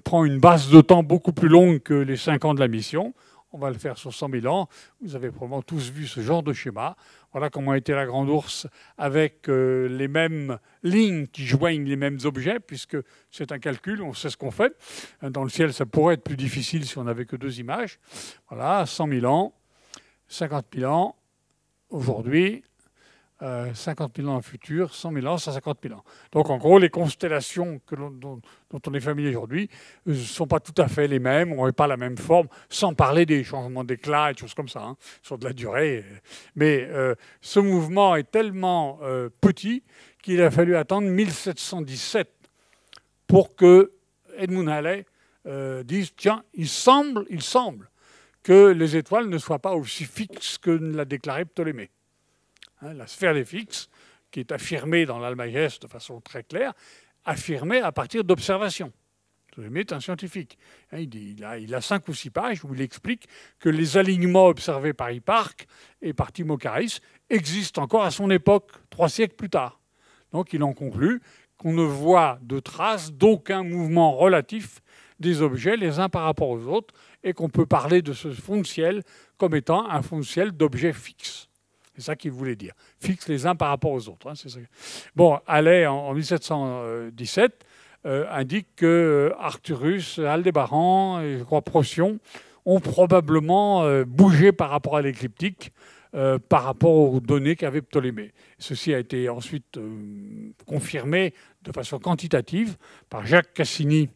prends une base de temps beaucoup plus longue que les 5 ans de la mission, on va le faire sur 100 000 ans. Vous avez probablement tous vu ce genre de schéma. Voilà comment était la Grande Ourse avec les mêmes lignes qui joignent les mêmes objets, puisque c'est un calcul, on sait ce qu'on fait. Dans le ciel, ça pourrait être plus difficile si on n'avait que 2 images. Voilà, 100 000 ans, 50 000 ans, aujourd'hui, 50 000 ans dans le futur, 100 000 ans, 150 000 ans. Donc en gros, les constellations dont on est familier aujourd'hui ne sont pas tout à fait les mêmes, n'ont pas la même forme, sans parler des changements d'éclat et des choses comme ça, hein, sur de la durée. Mais ce mouvement est tellement petit qu'il a fallu attendre 1717 pour que Edmund Halley dise « Tiens, il semble que les étoiles ne soient pas aussi fixes que l'a déclaré Ptolémée. » La sphère des fixes, qui est affirmée dans l'Almageste de façon très claire, affirmée à partir d'observations. Ptolémée est un scientifique. Il a 5 ou 6 pages où il explique que les alignements observés par Hipparque et par Timocharis existent encore à son époque, 3 siècles plus tard. Donc il en conclut qu'on ne voit de traces d'aucun mouvement relatif des objets les uns par rapport aux autres et qu'on peut parler de ce fond de ciel comme étant un fond de ciel d'objets fixes. C'est ça qu'il voulait dire. Fixes les uns par rapport aux autres. Hein, c'est ça. Bon, Halley, en 1717, indique que Arcturus, Aldébaran et je crois Procyon ont probablement bougé par rapport à l'écliptique, par rapport aux données qu'avait Ptolémée. Ceci a été ensuite confirmé de façon quantitative par Jacques Cassini,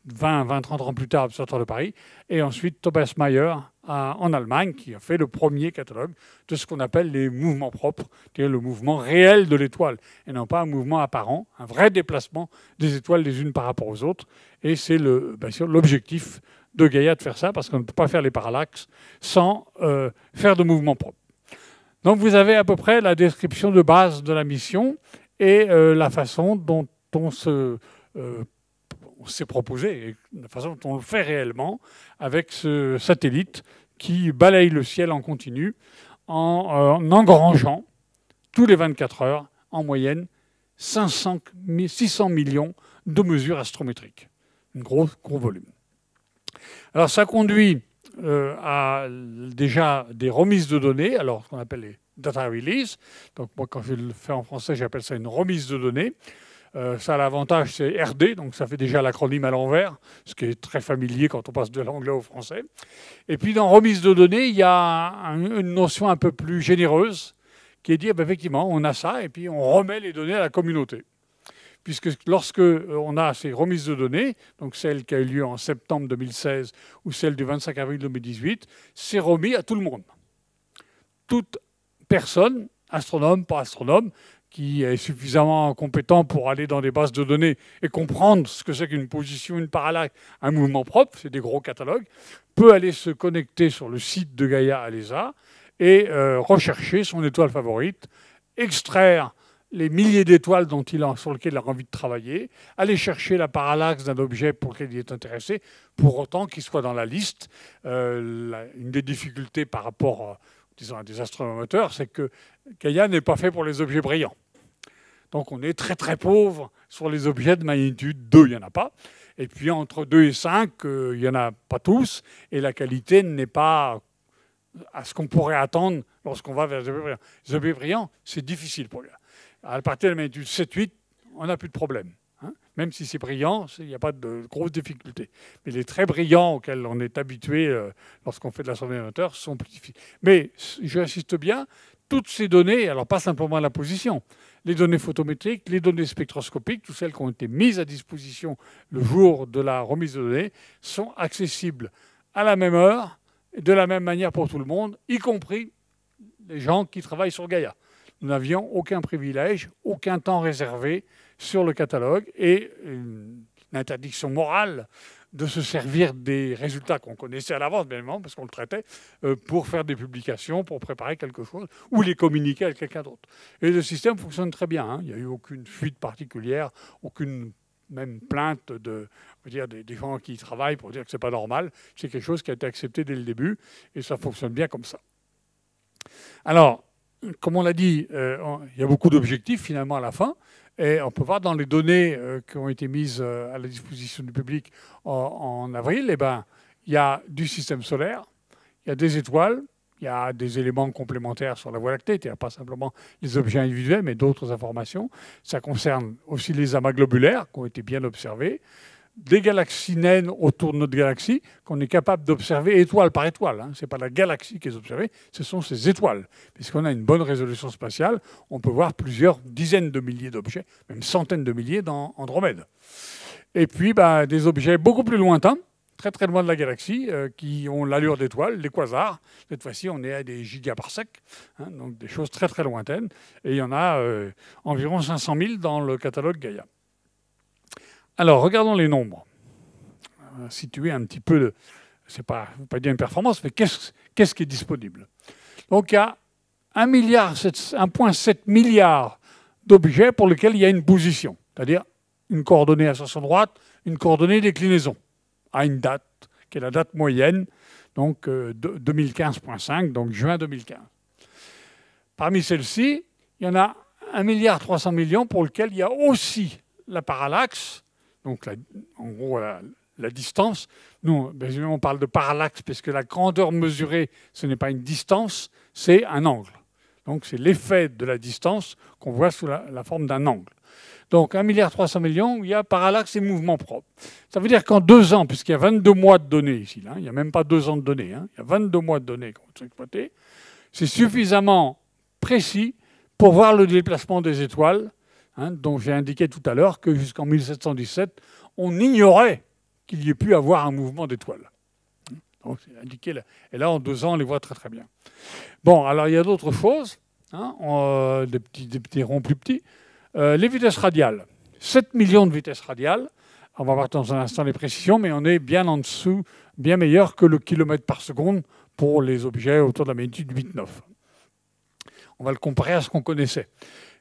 20-30 ans plus tard, observatoire de Paris, et ensuite Thomas Mayer en Allemagne, qui a fait le premier catalogue de ce qu'on appelle les mouvements propres, c'est-à-dire le mouvement réel de l'étoile, et non pas un mouvement apparent, un vrai déplacement des étoiles les unes par rapport aux autres. Et c'est bien sûr l'objectif de Gaïa de faire ça, parce qu'on ne peut pas faire les parallaxes sans faire de mouvements propres. Donc vous avez à peu près la description de base de la mission et la façon dont on s'est proposé, et la façon dont on le fait réellement avec ce satellite qui balaye le ciel en continu en engrangeant tous les 24 heures, en moyenne, 600 millions de mesures astrométriques. Un gros volume. Alors ça conduit à déjà des remises de données, alors ce qu'on appelle les data release. Donc moi, quand je le fais en français, j'appelle ça une remise de données. Ça a l'avantage, c'est RD, donc ça fait déjà l'acronyme à l'envers, ce qui est très familier quand on passe de l'anglais au français. Et puis dans remise de données, il y a une notion un peu plus généreuse qui est de dire, effectivement, on a ça, et puis on remet les données à la communauté. Puisque lorsque on a ces remises de données, donc celle qui a eu lieu en septembre 2016 ou celle du 25 avril 2018, c'est remis à tout le monde. Toute personne, astronome, pas astronome, qui est suffisamment compétent pour aller dans des bases de données et comprendre ce que c'est qu'une position, une parallaxe, un mouvement propre, c'est des gros catalogues, peut aller se connecter sur le site de Gaïa ALESA et rechercher son étoile favorite, extraire les milliers d'étoiles sur lesquelles il a envie de travailler, aller chercher la parallaxe d'un objet pour lequel il est intéressé, pour autant qu'il soit dans la liste. Une des difficultés par rapport disons, à des astronomes, c'est que Gaïa n'est pas fait pour les objets brillants. Donc on est très très pauvre sur les objets de magnitude 2, il n'y en a pas. Et puis entre 2 et 5, il n'y en a pas tous. Et la qualité n'est pas à ce qu'on pourrait attendre lorsqu'on va vers les objets brillants. Les objets brillants, c'est difficile pour eux. À partir de la magnitude 7-8, on n'a plus de problème. Hein. Même si c'est brillant, il n'y a pas de grosses difficultés. Mais les très brillants auxquels on est habitué lorsqu'on fait de l'astronomie amateur sont plus difficiles. Mais j'insiste bien, toutes ces données, alors pas simplement la position, les données photométriques, les données spectroscopiques, toutes celles qui ont été mises à disposition le jour de la remise de données, sont accessibles à la même heure, et de la même manière pour tout le monde, y compris les gens qui travaillent sur Gaïa. Nous n'avions aucun privilège, aucun temps réservé sur le catalogue et une interdiction morale de se servir des résultats qu'on connaissait à l'avance, bien évidemment, parce qu'on le traitait, pour faire des publications, pour préparer quelque chose, ou les communiquer à quelqu'un d'autre. Et le système fonctionne très bien. Hein. Il n'y a eu aucune fuite particulière, aucune même plainte des gens qui y travaillent pour dire que ce n'est pas normal. C'est quelque chose qui a été accepté dès le début, et ça fonctionne bien comme ça. Alors, comme on l'a dit, il y a beaucoup d'objectifs finalement à la fin. Et on peut voir dans les données qui ont été mises à la disposition du public en avril, il y a du système solaire, il y a des étoiles, il y a des éléments complémentaires sur la Voie lactée, c'est-à-dire pas simplement les objets individuels, mais d'autres informations. Ça concerne aussi les amas globulaires qui ont été bien observés, des galaxies naines autour de notre galaxie qu'on est capable d'observer étoile par étoile. Hein. Ce n'est pas la galaxie qui est observée, ce sont ces étoiles. Puisqu'on a une bonne résolution spatiale, on peut voir plusieurs dizaines de milliers d'objets, même centaines de milliers dans Andromède. Et puis des objets beaucoup plus lointains, très très loin de la galaxie, qui ont l'allure d'étoiles, les quasars. Cette fois-ci, on est à des gigaparsecs, hein, donc des choses très très lointaines. Et il y en a environ 500 000 dans le catalogue Gaïa. Alors, regardons les nombres. On va situer un petit peu, c'est pas dire une performance, mais qu'est-ce qui est disponible. Donc, il y a 1,7 milliard d'objets pour lesquels il y a une position, c'est-à-dire une coordonnée ascension droite, une coordonnée déclinaison, à une date, qui est la date moyenne, donc 2015.5, donc juin 2015. Parmi celles-ci, il y en a 1,3 milliard pour lequel il y a aussi la parallaxe, donc en gros la distance. Nous, on parle de parallaxe parce que la grandeur mesurée, ce n'est pas une distance, c'est un angle. Donc c'est l'effet de la distance qu'on voit sous la forme d'un angle. Donc 1,3 milliard, il y a parallaxe et mouvement propre. Ça veut dire qu'en 2 ans, puisqu'il y a 22 mois de données ici, là, il n'y a même pas 2 ans de données, hein, il y a 22 mois de données qu'on va exploiter, c'est suffisamment précis pour voir le déplacement des étoiles, hein, dont j'ai indiqué tout à l'heure que jusqu'en 1717, on ignorait qu'il y ait pu avoir un mouvement d'étoiles. Donc c'est indiqué là. Et là, en 2 ans, on les voit très très bien. Bon, alors il y a d'autres choses, hein, des petits ronds plus petits. Les vitesses radiales. 7 millions de vitesses radiales. On va voir dans un instant les précisions, mais on est bien en dessous, bien meilleur que le kilomètre par seconde pour les objets autour de la magnitude 8,9. On va le comparer à ce qu'on connaissait.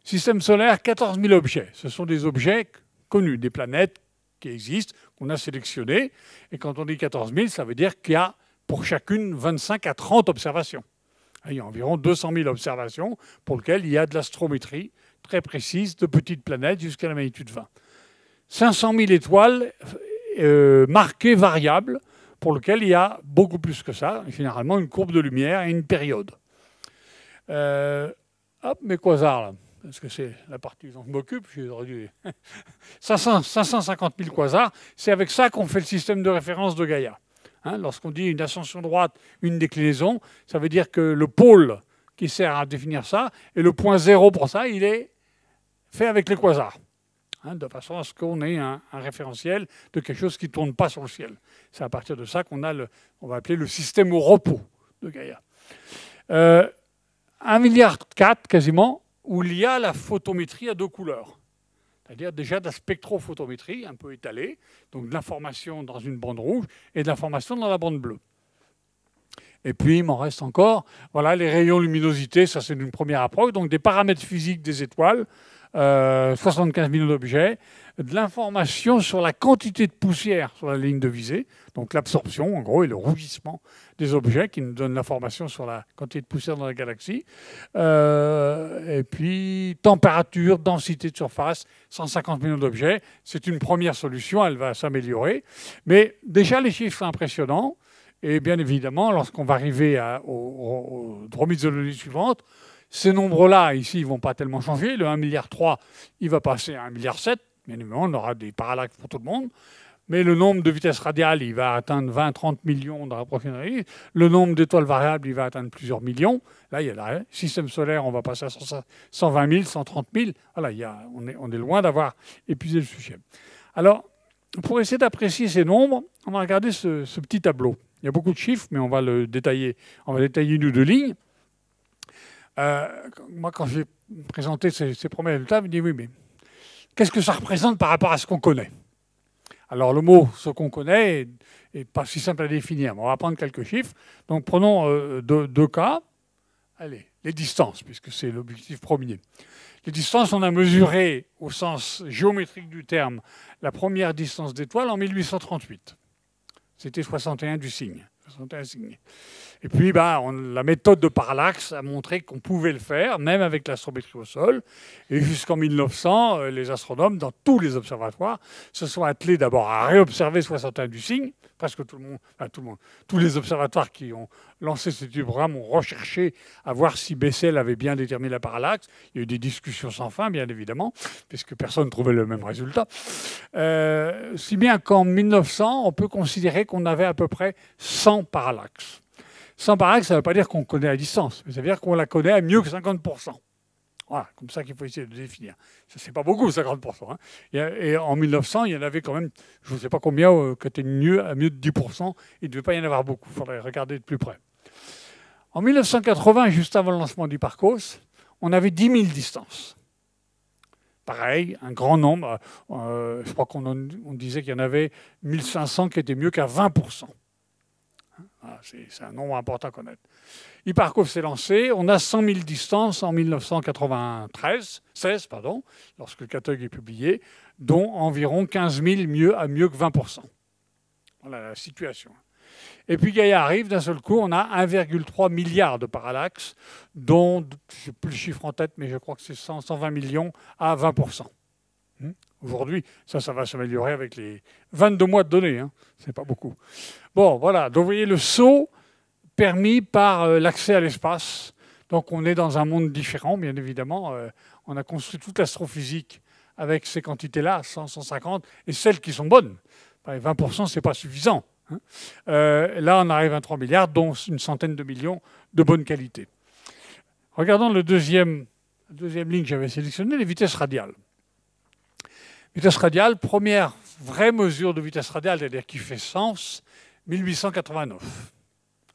Système solaire, 14 000 objets. Ce sont des objets connus, des planètes qui existent, qu'on a sélectionnées. Et quand on dit 14 000, ça veut dire qu'il y a pour chacune 25 à 30 observations. Il y a environ 200 000 observations pour lesquelles il y a de l'astrométrie très précise de petites planètes jusqu'à la magnitude 20. 500 000 étoiles marquées variables pour lesquelles il y a beaucoup plus que ça, généralement une courbe de lumière et une période. Hop, mes quasars, là, parce que c'est la partie dont je m'occupe, j'aurais dû... 550 000 quasars, c'est avec ça qu'on fait le système de référence de Gaïa. Hein, lorsqu'on dit une ascension droite, une déclinaison, ça veut dire que le pôle qui sert à définir ça, et le point zéro pour ça, il est fait avec les quasars, hein, de façon à ce qu'on ait un référentiel de quelque chose qui ne tourne pas sur le ciel. C'est à partir de ça qu'on a on va appeler le système au repos de Gaïa. 1,4 milliard quasiment, où il y a la photométrie à 2 couleurs. C'est-à-dire déjà de la spectrophotométrie un peu étalée, donc de l'information dans une bande rouge et de l'information dans la bande bleue. Et puis, il m'en reste encore, voilà, les rayons luminosité, ça c'est une première approche, donc des paramètres physiques des étoiles, 75 millions d'objets, de l'information sur la quantité de poussière sur la ligne de visée, donc l'absorption, en gros, et le rougissement des objets qui nous donnent l'information sur la quantité de poussière dans la galaxie. Et puis, température, densité de surface, 150 millions d'objets. C'est une première solution, elle va s'améliorer. Mais déjà, les chiffres sont impressionnants. Et bien évidemment, lorsqu'on va arriver aux dromidologies suivantes, ces nombres-là, ici, ils ne vont pas tellement changer. Le 1,3 milliard, il va passer à 1,7 milliard. Bien évidemment, on aura des parallaxes pour tout le monde. Mais le nombre de vitesses radiales, il va atteindre 20-30 millions dans la prochaine année. Le nombre d'étoiles variables, il va atteindre plusieurs millions. Là, il y a le système solaire, on va passer à 120 000, 130 000. Voilà, on est loin d'avoir épuisé le sujet. Alors, pour essayer d'apprécier ces nombres, on va regarder ce petit tableau. Il y a beaucoup de chiffres, mais on va le détailler. On va détailler une ou deux lignes. Moi, quand j'ai présenté ces premiers résultats, je me dis oui, mais qu'est-ce que ça représente par rapport à ce qu'on connaît? Alors, le mot « ce qu'on connaît » n'est pas si simple à définir. Mais on va prendre quelques chiffres. Donc, prenons deux cas. Allez, les distances, puisque c'est l'objectif premier. Les distances, on a mesuré, au sens géométrique du terme, la première distance d'étoile en 1838. C'était 61 du cygne. 61 cygnes. Et puis, la méthode de parallaxe a montré qu'on pouvait le faire, même avec l'astrométrie au sol. Et jusqu'en 1900, les astronomes, dans tous les observatoires, se sont attelés d'abord à réobserver 61 du cygne, presque tout le monde, enfin tout le monde, tous les observatoires qui ont lancé ce type de programme ont recherché à voir si Bessel avait bien déterminé la parallaxe. Il y a eu des discussions sans fin, bien évidemment, puisque personne ne trouvait le même résultat. Si bien qu'en 1900, on peut considérer qu'on avait à peu près 100 parallaxes. 100 parallaxes, ça ne veut pas dire qu'on connaît la distance, mais ça veut dire qu'on la connaît à mieux que 50%. Voilà, comme ça qu'il faut essayer de définir. Ça, c'est pas beaucoup, 50%. Hein. Et en 1900, il y en avait quand même, je ne sais pas combien, qui étaient à mieux de 10%. Il ne devait pas y en avoir beaucoup. Il faudrait regarder de plus près. En 1980, juste avant le lancement d'Hipparcos, on avait 10 000 distances. Pareil, un grand nombre. Je crois qu'on disait qu'il y en avait 1500 qui étaient mieux qu'à 20%. Voilà, c'est un nombre important à connaître. Hipparcos s'est lancé. On a 100 000 distances en 1916, lorsque le catalogue est publié, dont environ 15 000 à mieux que 20%. Voilà la situation. Et puis Gaïa arrive, d'un seul coup, on a 1,3 milliard de parallaxes, dont, je n'ai plus le chiffre en tête, mais je crois que c'est 120 millions à 20%. Aujourd'hui, ça va s'améliorer avec les 22 mois de données. Hein. Ce n'est pas beaucoup. Bon, voilà. Donc, vous voyez le saut permis par l'accès à l'espace. Donc, on est dans un monde différent, bien évidemment. On a construit toute l'astrophysique avec ces quantités-là, 100, 150, et celles qui sont bonnes. 20%, ce n'est pas suffisant. Hein. Là, on arrive à 3 milliards, dont une centaine de millions de bonne qualité. Regardons la deuxième ligne que j'avais sélectionnée, les vitesses radiales. Vitesse radiale, première vraie mesure de vitesse radiale, c'est-à-dire qui fait sens, 1889.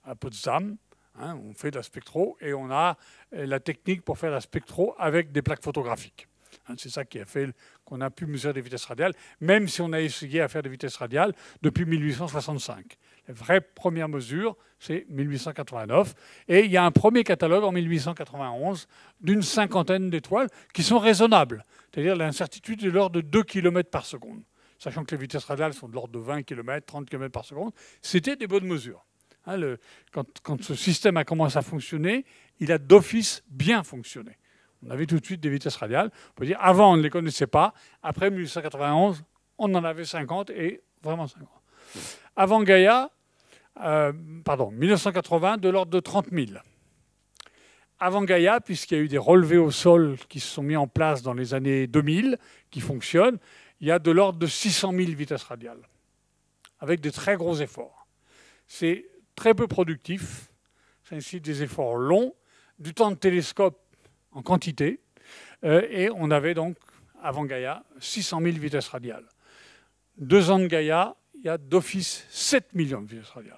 À Potsdam, hein, on fait de la spectro et on a la technique pour faire la spectro avec des plaques photographiques. Hein, c'est ça qui a fait qu'on a pu mesurer des vitesses radiales, même si on a essayé à faire des vitesses radiales depuis 1865. La vraie première mesure, c'est 1889. Et il y a un premier catalogue en 1891 d'une cinquantaine d'étoiles qui sont raisonnables. C'est-à-dire l'incertitude est de l'ordre de 2 km par seconde. Sachant que les vitesses radiales sont de l'ordre de 20 km, 30 km par seconde. C'était des bonnes mesures. Hein, quand ce système a commencé à fonctionner, il a d'office bien fonctionné. On avait tout de suite des vitesses radiales. On peut dire avant, on ne les connaissait pas. Après 1891, on en avait 50 et vraiment 50. Avant Gaïa, 1980, de l'ordre de 30 000. Avant Gaïa, puisqu'il y a eu des relevés au sol qui se sont mis en place dans les années 2000, qui fonctionnent, il y a de l'ordre de 600 000 vitesses radiales, avec des très gros efforts. C'est très peu productif, ça nécessite des efforts longs, du temps de télescope en quantité, et on avait donc, avant Gaïa, 600 000 vitesses radiales. 2 ans de Gaïa, il y a d'office 7 millions de vitesses radiales,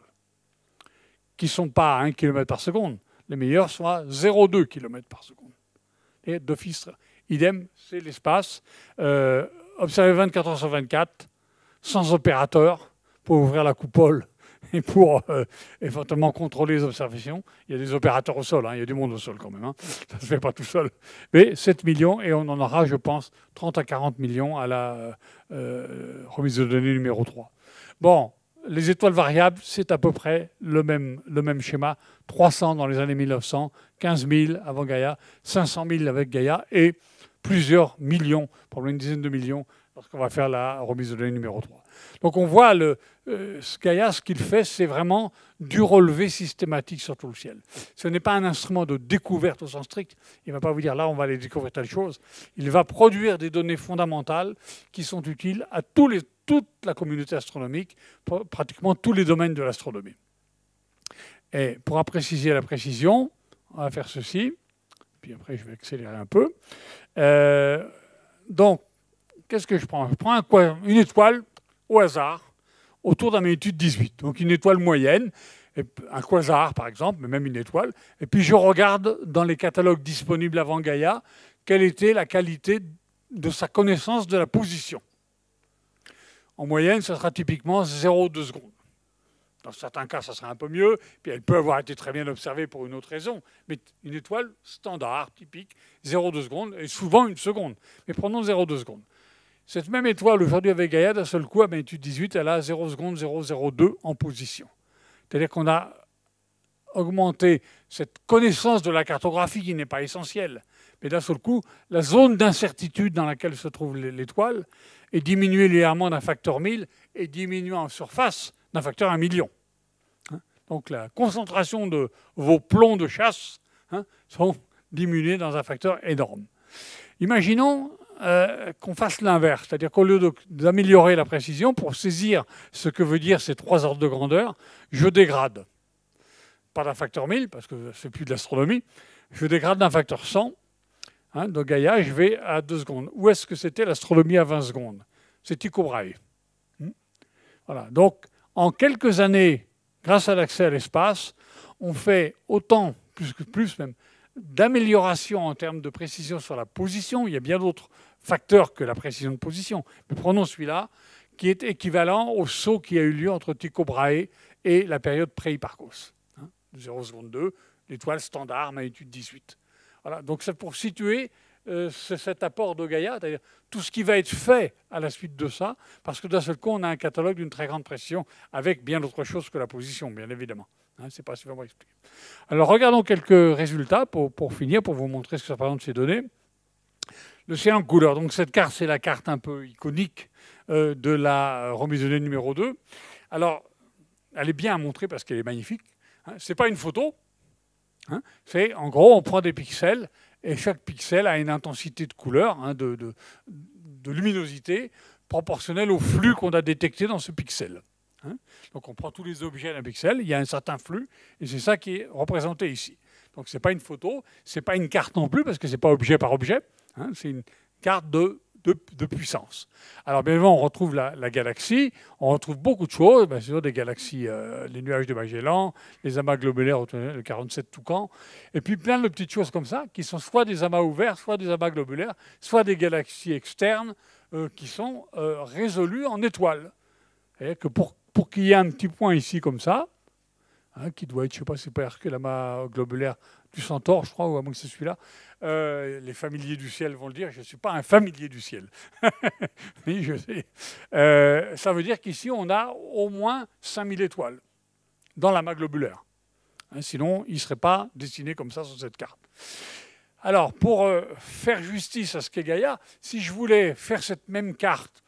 qui ne sont pas à 1 km par seconde. Les meilleurs sont à 0,2 km par seconde. Et d'office, idem, c'est l'espace. Observer 24 heures sur 24, sans opérateur, pour ouvrir la coupole et pour éventuellement contrôler les observations. Il y a des opérateurs au sol, hein, il y a du monde au sol quand même. Hein. Ça ne se fait pas tout seul. Mais 7 millions, et on en aura, je pense, 30 à 40 millions à la remise de données numéro 3. Bon. Les étoiles variables, c'est à peu près le même schéma. 300 dans les années 1900, 15 000 avant Gaïa, 500 000 avec Gaïa et plusieurs millions, probablement une dizaine de millions, lorsqu'on va faire la remise de données numéro 3. Donc on voit Gaïa, ce qu'il fait, c'est vraiment du relevé systématique sur tout le ciel. Ce n'est pas un instrument de découverte au sens strict. Il ne va pas vous dire là, on va aller découvrir telle chose. Il va produire des données fondamentales qui sont utiles à toute la communauté astronomique, pratiquement tous les domaines de l'astronomie. Et pour préciser la précision, on va faire ceci. Puis après, je vais accélérer un peu. Donc, qu'est-ce que je prends? Je prends une étoile au hasard, autour d'un magnitude 18. Donc une étoile moyenne, un quasar par exemple, mais même une étoile. Et puis je regarde dans les catalogues disponibles avant Gaïa, quelle était la qualité de sa connaissance de la position. En moyenne, ça sera typiquement 0,2 secondes. Dans certains cas, ça sera un peu mieux. Puis elle peut avoir été très bien observée pour une autre raison. Mais une étoile standard, typique, 0,2 secondes, et souvent une seconde. Mais prenons 0,2 secondes. Cette même étoile, aujourd'hui avec Gaïa, d'un seul coup, à magnitude 18, elle a 0 secondes 0,02 en position. C'est-à-dire qu'on a augmenté cette connaissance de la cartographie qui n'est pas essentielle. Mais d'un seul coup, la zone d'incertitude dans laquelle se trouve l'étoile est diminuée légèrement d'un facteur 1000 et diminuée en surface d'un facteur 1 million. Donc la concentration de vos plombs de chasse sont diminués dans un facteur énorme. Imaginons qu'on fasse l'inverse, c'est-à-dire qu'au lieu d'améliorer la précision, pour saisir ce que veut dire ces 3 ordres de grandeur, je dégrade. Pas d'un facteur 1000, parce que c'est plus de l'astronomie, je dégrade d'un facteur 100. De Gaïa, je vais à 2 secondes. Où est-ce que c'était l'astronomie à 20 secondes? C'est Tycho Brahe. Voilà. Donc, en quelques années, grâce à l'accès à l'espace, on fait autant, plus même, d'amélioration en termes de précision sur la position. Il y a bien d'autres facteurs que la précision de position. Mais prenons celui-là, qui est équivalent au saut qui a eu lieu entre Tycho Brahe et la période pré-Hipparcos. 0 seconde 2, l'étoile standard, magnitude 18. Voilà. Donc c'est pour situer cet apport de Gaïa, c'est-à-dire tout ce qui va être fait à la suite de ça, parce que d'un seul coup, on a un catalogue d'une très grande précision, avec bien d'autres choses que la position, bien évidemment. C'est pas suffisamment expliqué. Alors regardons quelques résultats pour finir, pour vous montrer ce que ça représente ces données. Le ciel en couleur. Donc cette carte, c'est la carte un peu iconique de la remise de données numéro 2. Alors, elle est bien à montrer parce qu'elle est magnifique. Ce n'est pas une photo. C'est, en gros, on prend des pixels et chaque pixel a une intensité de couleur, de luminosité proportionnelle au flux qu'on a détecté dans ce pixel. Donc on prend tous les objets d'un pixel, il y a un certain flux, et c'est ça qui est représenté ici. Donc ce n'est pas une photo, ce n'est pas une carte non plus, parce que ce n'est pas objet par objet, c'est une carte de puissance. Alors bien évidemment, on retrouve la galaxie, on retrouve beaucoup de choses, bien sûr des galaxies, les nuages de Magellan, les amas globulaires, le 47 Toucan, et puis plein de petites choses comme ça, qui sont soit des amas ouverts, soit des amas globulaires, soit des galaxies externes qui sont résolues en étoiles. Et que pour qu'il y ait un petit point ici comme ça, qui doit être, je ne sais pas, c'est pas Hercule, l'amas globulaire du Centaure, je crois, ou à moins que c'est celui-là. Les familiers du ciel vont le dire, je ne suis pas un familier du ciel. Oui, je sais. Ça veut dire qu'ici, on a au moins 5000 étoiles dans l'amas globulaire. Sinon, il ne serait pas dessiné comme ça sur cette carte. Alors, pour faire justice à ce qu'est Gaïa, si je voulais faire cette même carte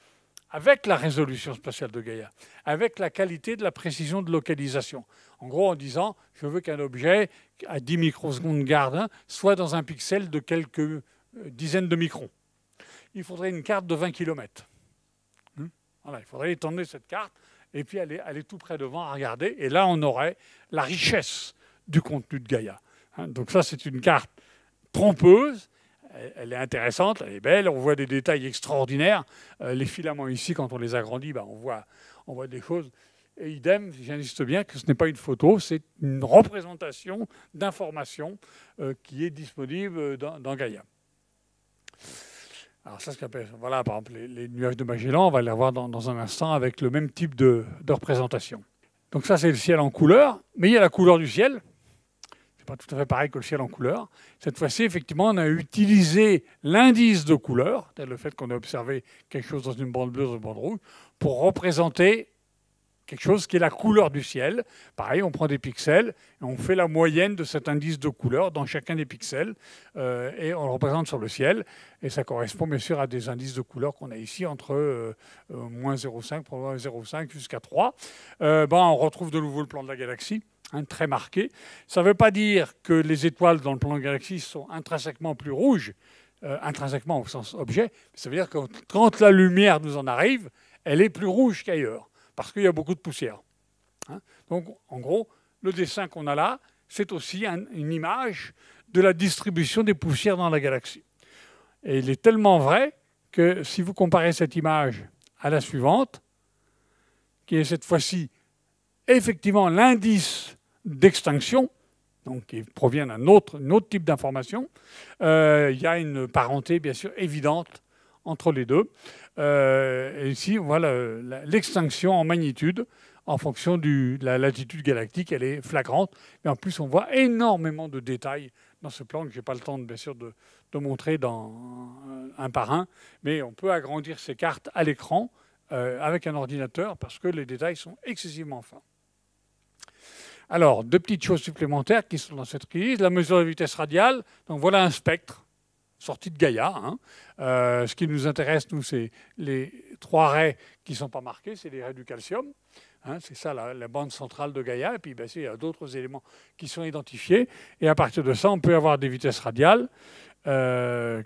avec la résolution spatiale de Gaïa, avec la qualité de la précision de localisation. En gros, en disant, je veux qu'un objet à 10 microsecondes garde soit dans un pixel de quelques dizaines de microns. Il faudrait une carte de 20 km. Voilà, il faudrait étendre cette carte et puis aller tout près devant à regarder. Et là, on aurait la richesse du contenu de Gaïa. Donc ça, c'est une carte trompeuse. Elle est intéressante, elle est belle, on voit des détails extraordinaires. Les filaments ici, quand on les agrandit, on voit des choses. Et idem, j'insiste bien que ce n'est pas une photo, c'est une représentation d'informations qui est disponible dans Gaïa. Alors ça, voilà, par exemple, les nuages de Magellan, on va les voir dans un instant avec le même type de représentation. Donc ça, c'est le ciel en couleur, mais il y a la couleur du ciel. Ce n'est pas tout à fait pareil que le ciel en couleur. Cette fois-ci, effectivement, on a utilisé l'indice de couleur, c'est-à-dire le fait qu'on a observé quelque chose dans une bande bleue, dans une bande rouge, pour représenter quelque chose qui est la couleur du ciel. Pareil, on prend des pixels et on fait la moyenne de cet indice de couleur dans chacun des pixels et on le représente sur le ciel. Et ça correspond bien sûr à des indices de couleur qu'on a ici entre moins 0,5, probablement 0,5 jusqu'à 3. On retrouve de nouveau le plan de la galaxie. Très marqué. Ça ne veut pas dire que les étoiles dans le plan de la galaxie sont intrinsèquement plus rouges, intrinsèquement au sens objet, mais ça veut dire que quand la lumière nous en arrive, elle est plus rouge qu'ailleurs, parce qu'il y a beaucoup de poussière. Donc, en gros, le dessin qu'on a là, c'est aussi une image de la distribution des poussières dans la galaxie. Et il est tellement vrai que si vous comparez cette image à la suivante, qui est cette fois-ci effectivement l'indice d'extinction, donc qui provient d'un autre type d'information, il y a une parenté bien sûr évidente entre les deux. Et ici, on voit l'extinction en magnitude en fonction de la latitude galactique, elle est flagrante. Mais en plus, on voit énormément de détails dans ce plan que je n'ai pas le temps, bien sûr, de montrer un par un. Mais on peut agrandir ces cartes à l'écran avec un ordinateur parce que les détails sont excessivement fins. Alors, deux petites choses supplémentaires qui sont dans cette crise. La mesure de vitesse radiale. Donc voilà un spectre sorti de Gaïa. Ce qui nous intéresse, nous, c'est les 3 raies qui ne sont pas marquées, c'est les raies du calcium. Hein, c'est ça la bande centrale de Gaïa. Et puis il y a d'autres éléments qui sont identifiés. Et à partir de ça, on peut avoir des vitesses radiales. Ce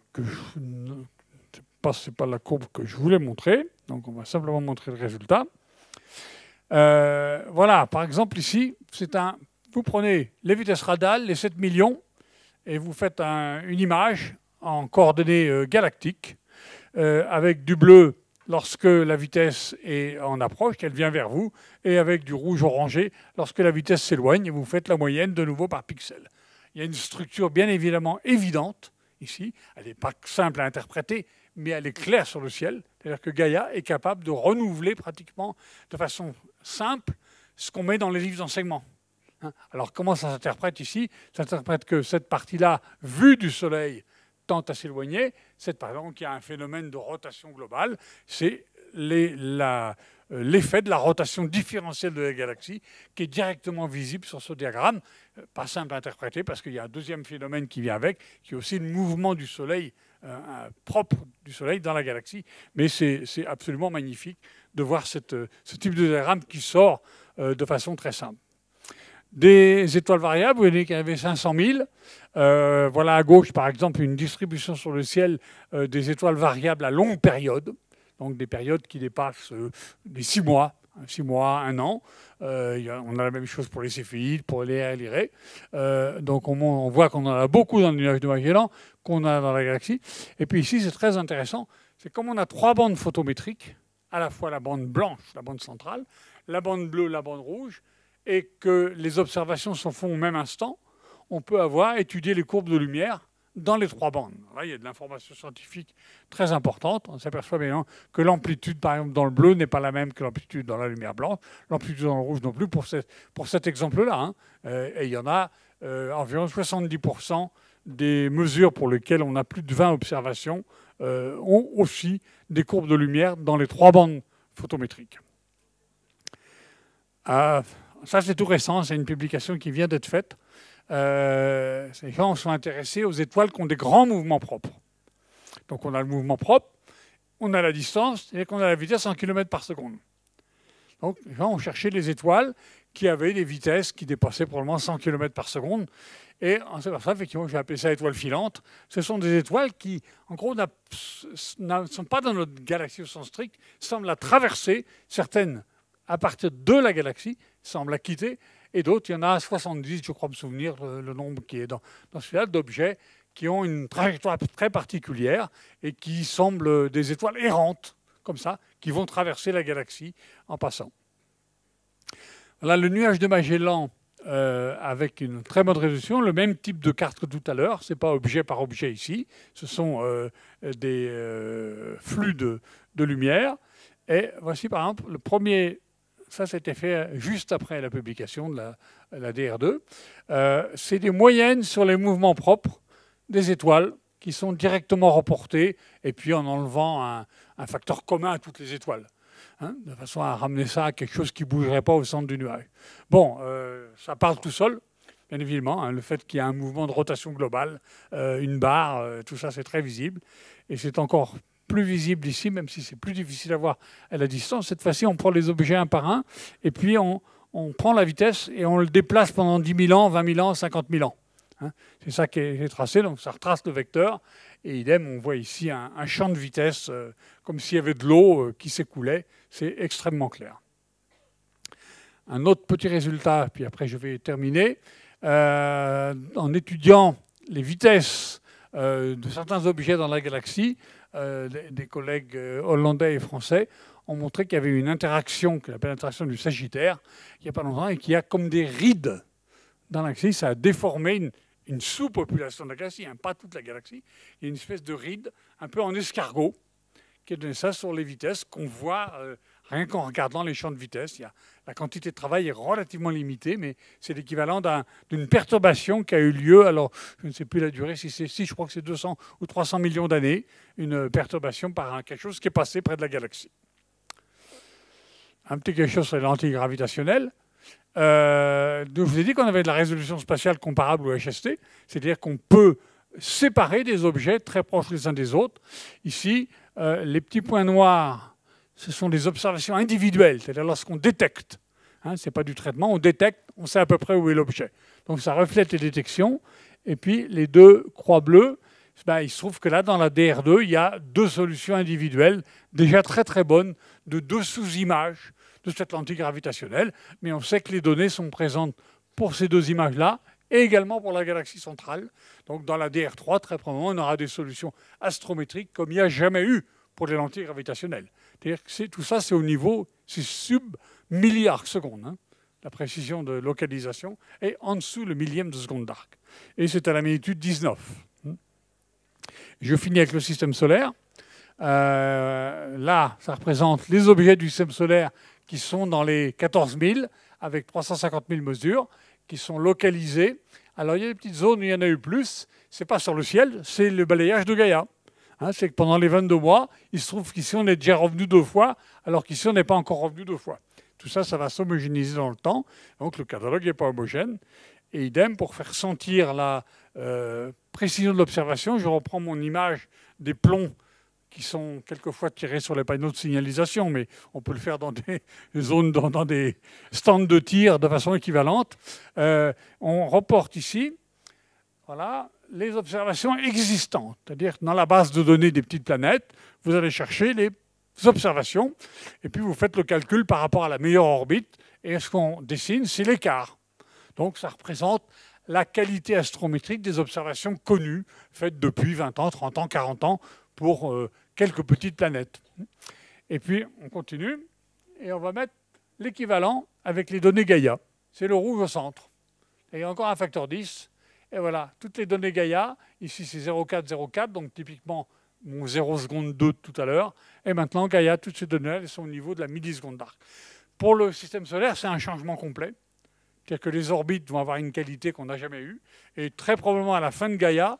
n'est pas la courbe que je voulais montrer. Donc on va simplement montrer le résultat. Voilà, par exemple ici, vous prenez les vitesses radiales, les 7 millions, et vous faites une image en coordonnées galactiques, avec du bleu lorsque la vitesse est en approche, qu'elle vient vers vous, et avec du rouge orangé lorsque la vitesse s'éloigne, et vous faites la moyenne de nouveau par pixel. Il y a une structure bien évidemment évidente ici. Elle n'est pas simple à interpréter, mais elle est claire sur le ciel. C'est-à-dire que Gaïa est capable de renouveler pratiquement de façon simple ce qu'on met dans les livres d'enseignement. Alors comment ça s'interprète ici? Ça s'interprète que cette partie-là, vue du Soleil, tend à s'éloigner. Par exemple, il y a un phénomène de rotation globale. C'est l'effet de la rotation différentielle de la galaxie qui est directement visible sur ce diagramme. Pas simple à interpréter parce qu'il y a un deuxième phénomène qui vient avec, qui est aussi le mouvement du Soleil, propre du Soleil dans la galaxie. Mais c'est absolument magnifique de voir ce type de diagramme qui sort de façon très simple. Des étoiles variables, vous voyez qu'il y en avait 500 000. Voilà à gauche, par exemple, une distribution sur le ciel des étoiles variables à longue période, donc des périodes qui dépassent les 6 mois, 1 an. On a la même chose pour les céphéides, pour les Lyrées. Donc on voit qu'on en a beaucoup dans le nuage de Magellan, qu'on a dans la galaxie. Et puis ici, c'est très intéressant, c'est comme on a 3 bandes photométriques, à la fois la bande blanche, la bande centrale, la bande bleue, la bande rouge, et que les observations se font au même instant, on peut étudier les courbes de lumière dans les 3 bandes. Là, il y a de l'information scientifique très importante. On s'aperçoit bien que l'amplitude, par exemple, dans le bleu n'est pas la même que l'amplitude dans la lumière blanche, l'amplitude dans le rouge non plus pour cet exemple-là. Et il y en a environ 70% des mesures pour lesquelles on a plus de 20 observations ont aussi des courbes de lumière dans les 3 bandes photométriques. Ça, c'est tout récent, c'est une publication qui vient d'être faite. Ces gens sont intéressés aux étoiles qui ont des grands mouvements propres. Donc on a le mouvement propre, on a la distance et qu'on a la vitesse en km par seconde. Donc les gens ont cherché les étoiles qui avaient des vitesses qui dépassaient probablement 100 km par seconde. Et c'est pour ça, effectivement, j'ai appelé ça étoiles filantes. Ce sont des étoiles qui, en gros, ne sont pas dans notre galaxie au sens strict, semblent la traverser, certaines à partir de la galaxie, semblent la quitter, et d'autres, il y en a 70, je crois me souvenir, le nombre qui est dans celui-là, d'objets qui ont une trajectoire très particulière et qui semblent des étoiles errantes, comme ça, qui vont traverser la galaxie en passant. Voilà le nuage de Magellan avec une très bonne résolution, le même type de carte que tout à l'heure, ce n'est pas objet par objet ici, ce sont des flux de lumière. Et voici par exemple le premier. Ça, c'était fait juste après la publication de la DR2. C'est des moyennes sur les mouvements propres des étoiles qui sont directement reportées, et puis en enlevant un facteur commun à toutes les étoiles, de façon à ramener ça à quelque chose qui ne bougerait pas au centre du nuage. Bon, ça parle tout seul, bien évidemment. Le fait qu'il y a un mouvement de rotation globale, une barre, tout ça, c'est très visible. Et c'est encore plus visible ici, même si c'est plus difficile à voir à la distance. Cette fois-ci, on prend les objets un par un, et puis on prend la vitesse et on le déplace pendant 10 000 ans, 20 000 ans, 50 000 ans. C'est ça qui est tracé, donc ça retrace le vecteur. Et idem, on voit ici un champ de vitesse, comme s'il y avait de l'eau qui s'écoulait. C'est extrêmement clair. Un autre petit résultat, puis après je vais terminer. En étudiant les vitesses de certains objets dans la galaxie, des collègues hollandais et français ont montré qu'il y avait une interaction, qu'on appelle l'interaction du Sagittaire, il n'y a pas longtemps, et qu'il y a comme des rides dans la galaxie. Ça a déformé une sous-population de la galaxie, pas toute la galaxie. Il y a une espèce de ride, un peu en escargot, qui a donné ça sur les vitesses qu'on voit rien qu'en regardant les champs de vitesse. La quantité de travail est relativement limitée, mais c'est l'équivalent d'une perturbation qui a eu lieu, alors je ne sais plus la durée, si je crois que c'est 200 ou 300 millions d'années, une perturbation par quelque chose qui est passé près de la galaxie. Un petit quelque chose sur les lentilles gravitationnelles. Je vous ai dit qu'on avait de la résolution spatiale comparable au HST, c'est-à-dire qu'on peut séparer des objets très proches les uns des autres. Ici, les petits points noirs, ce sont des observations individuelles, c'est-à-dire lorsqu'on détecte Hein, ce n'est pas du traitement. On détecte, on sait à peu près où est l'objet. Donc ça reflète les détections. Et puis les deux croix bleues, ben, il se trouve que là, dans la DR2, il y a deux solutions individuelles, déjà très très bonnes, de deux sous-images de cette lentille gravitationnelle. Mais on sait que les données sont présentes pour ces deux images-là, et également pour la galaxie centrale. Donc dans la DR3, très probablement, on aura des solutions astrométriques comme il n'y a jamais eu pour les lentilles gravitationnelles. C'est-à-dire que tout ça, c'est au niveau, c'est sub-milliard secondes. Hein. La précision de localisation est en dessous le millième de seconde d'arc. Et c'est à la magnitude 19. Je finis avec le système solaire. Là, ça représente les objets du système solaire qui sont dans les 14 000, avec 350 000 mesures, qui sont localisées. Alors, il y a des petites zones où il y en a eu plus. Ce n'est pas sur le ciel, c'est le balayage de Gaïa. Hein, c'est que pendant les 22 mois, il se trouve qu'ici, on est déjà revenu 2 fois, alors qu'ici, on n'est pas encore revenu 2 fois. Tout ça, ça va s'homogénéiser dans le temps. Donc, le catalogue n'est pas homogène. Et idem, pour faire sentir la précision de l'observation, je reprends mon image des plombs qui sont quelquefois tirés sur les panneaux de signalisation, mais on peut le faire dans des zones, dans des stands de tir de façon équivalente. On reporte ici, voilà, les observations existantes. C'est-à-dire que dans la base de données des petites planètes, vous allez chercher les observations, et puis vous faites le calcul par rapport à la meilleure orbite, et ce qu'on dessine, c'est l'écart. Donc ça représente la qualité astrométrique des observations connues, faites depuis 20 ans, 30 ans, 40 ans, pour quelques petites planètes. Et puis, on continue, et on va mettre l'équivalent avec les données Gaïa. C'est le rouge au centre. Et il y a encore un facteur 10. Et voilà, toutes les données Gaïa. Ici, c'est 0,4, donc typiquement mon 0 seconde 2 de tout à l'heure. Et maintenant, Gaïa, toutes ces données-là, elles sont au niveau de la milliseconde d'arc. Pour le système solaire, c'est un changement complet. C'est-à-dire que les orbites vont avoir une qualité qu'on n'a jamais eue. Et très probablement, à la fin de Gaïa,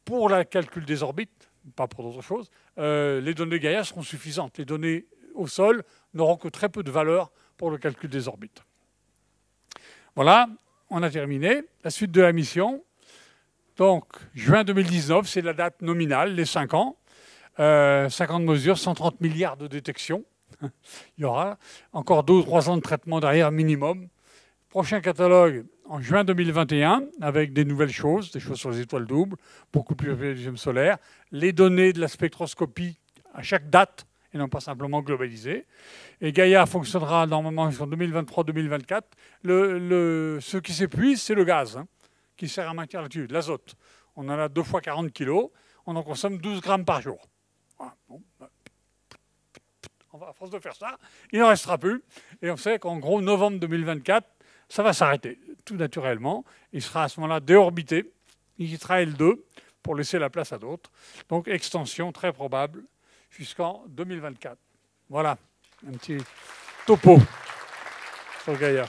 pour le calcul des orbites, pas pour d'autres choses, les données Gaïa seront suffisantes. Les données au sol n'auront que très peu de valeur pour le calcul des orbites. Voilà, on a terminé. La suite de la mission. Donc, juin 2019, c'est la date nominale, les 5 ans. 50 mesures, 130 milliards de détections. Il y aura encore 2 ou 3 ans de traitement derrière minimum. Prochain catalogue en juin 2021, avec des nouvelles choses, des choses sur les étoiles doubles, beaucoup plus élevées du système solaire, les données de la spectroscopie à chaque date, et non pas simplement globalisées. Et Gaïa fonctionnera normalement jusqu'en 2023-2024. Ce qui s'épuise, c'est le gaz, hein, qui sert à maintenir l'altitude, l'azote. On en a 2 fois 40 kg, on en consomme 12 grammes par jour. Voilà. Bon, à force de faire ça, il n'en restera plus. Et on sait qu'en gros, novembre 2024, ça va s'arrêter, tout naturellement. Il sera à ce moment-là déorbité. Il quittera L2 pour laisser la place à d'autres. Donc, extension très probable jusqu'en 2024. Voilà, un petit topo sur Gaïa.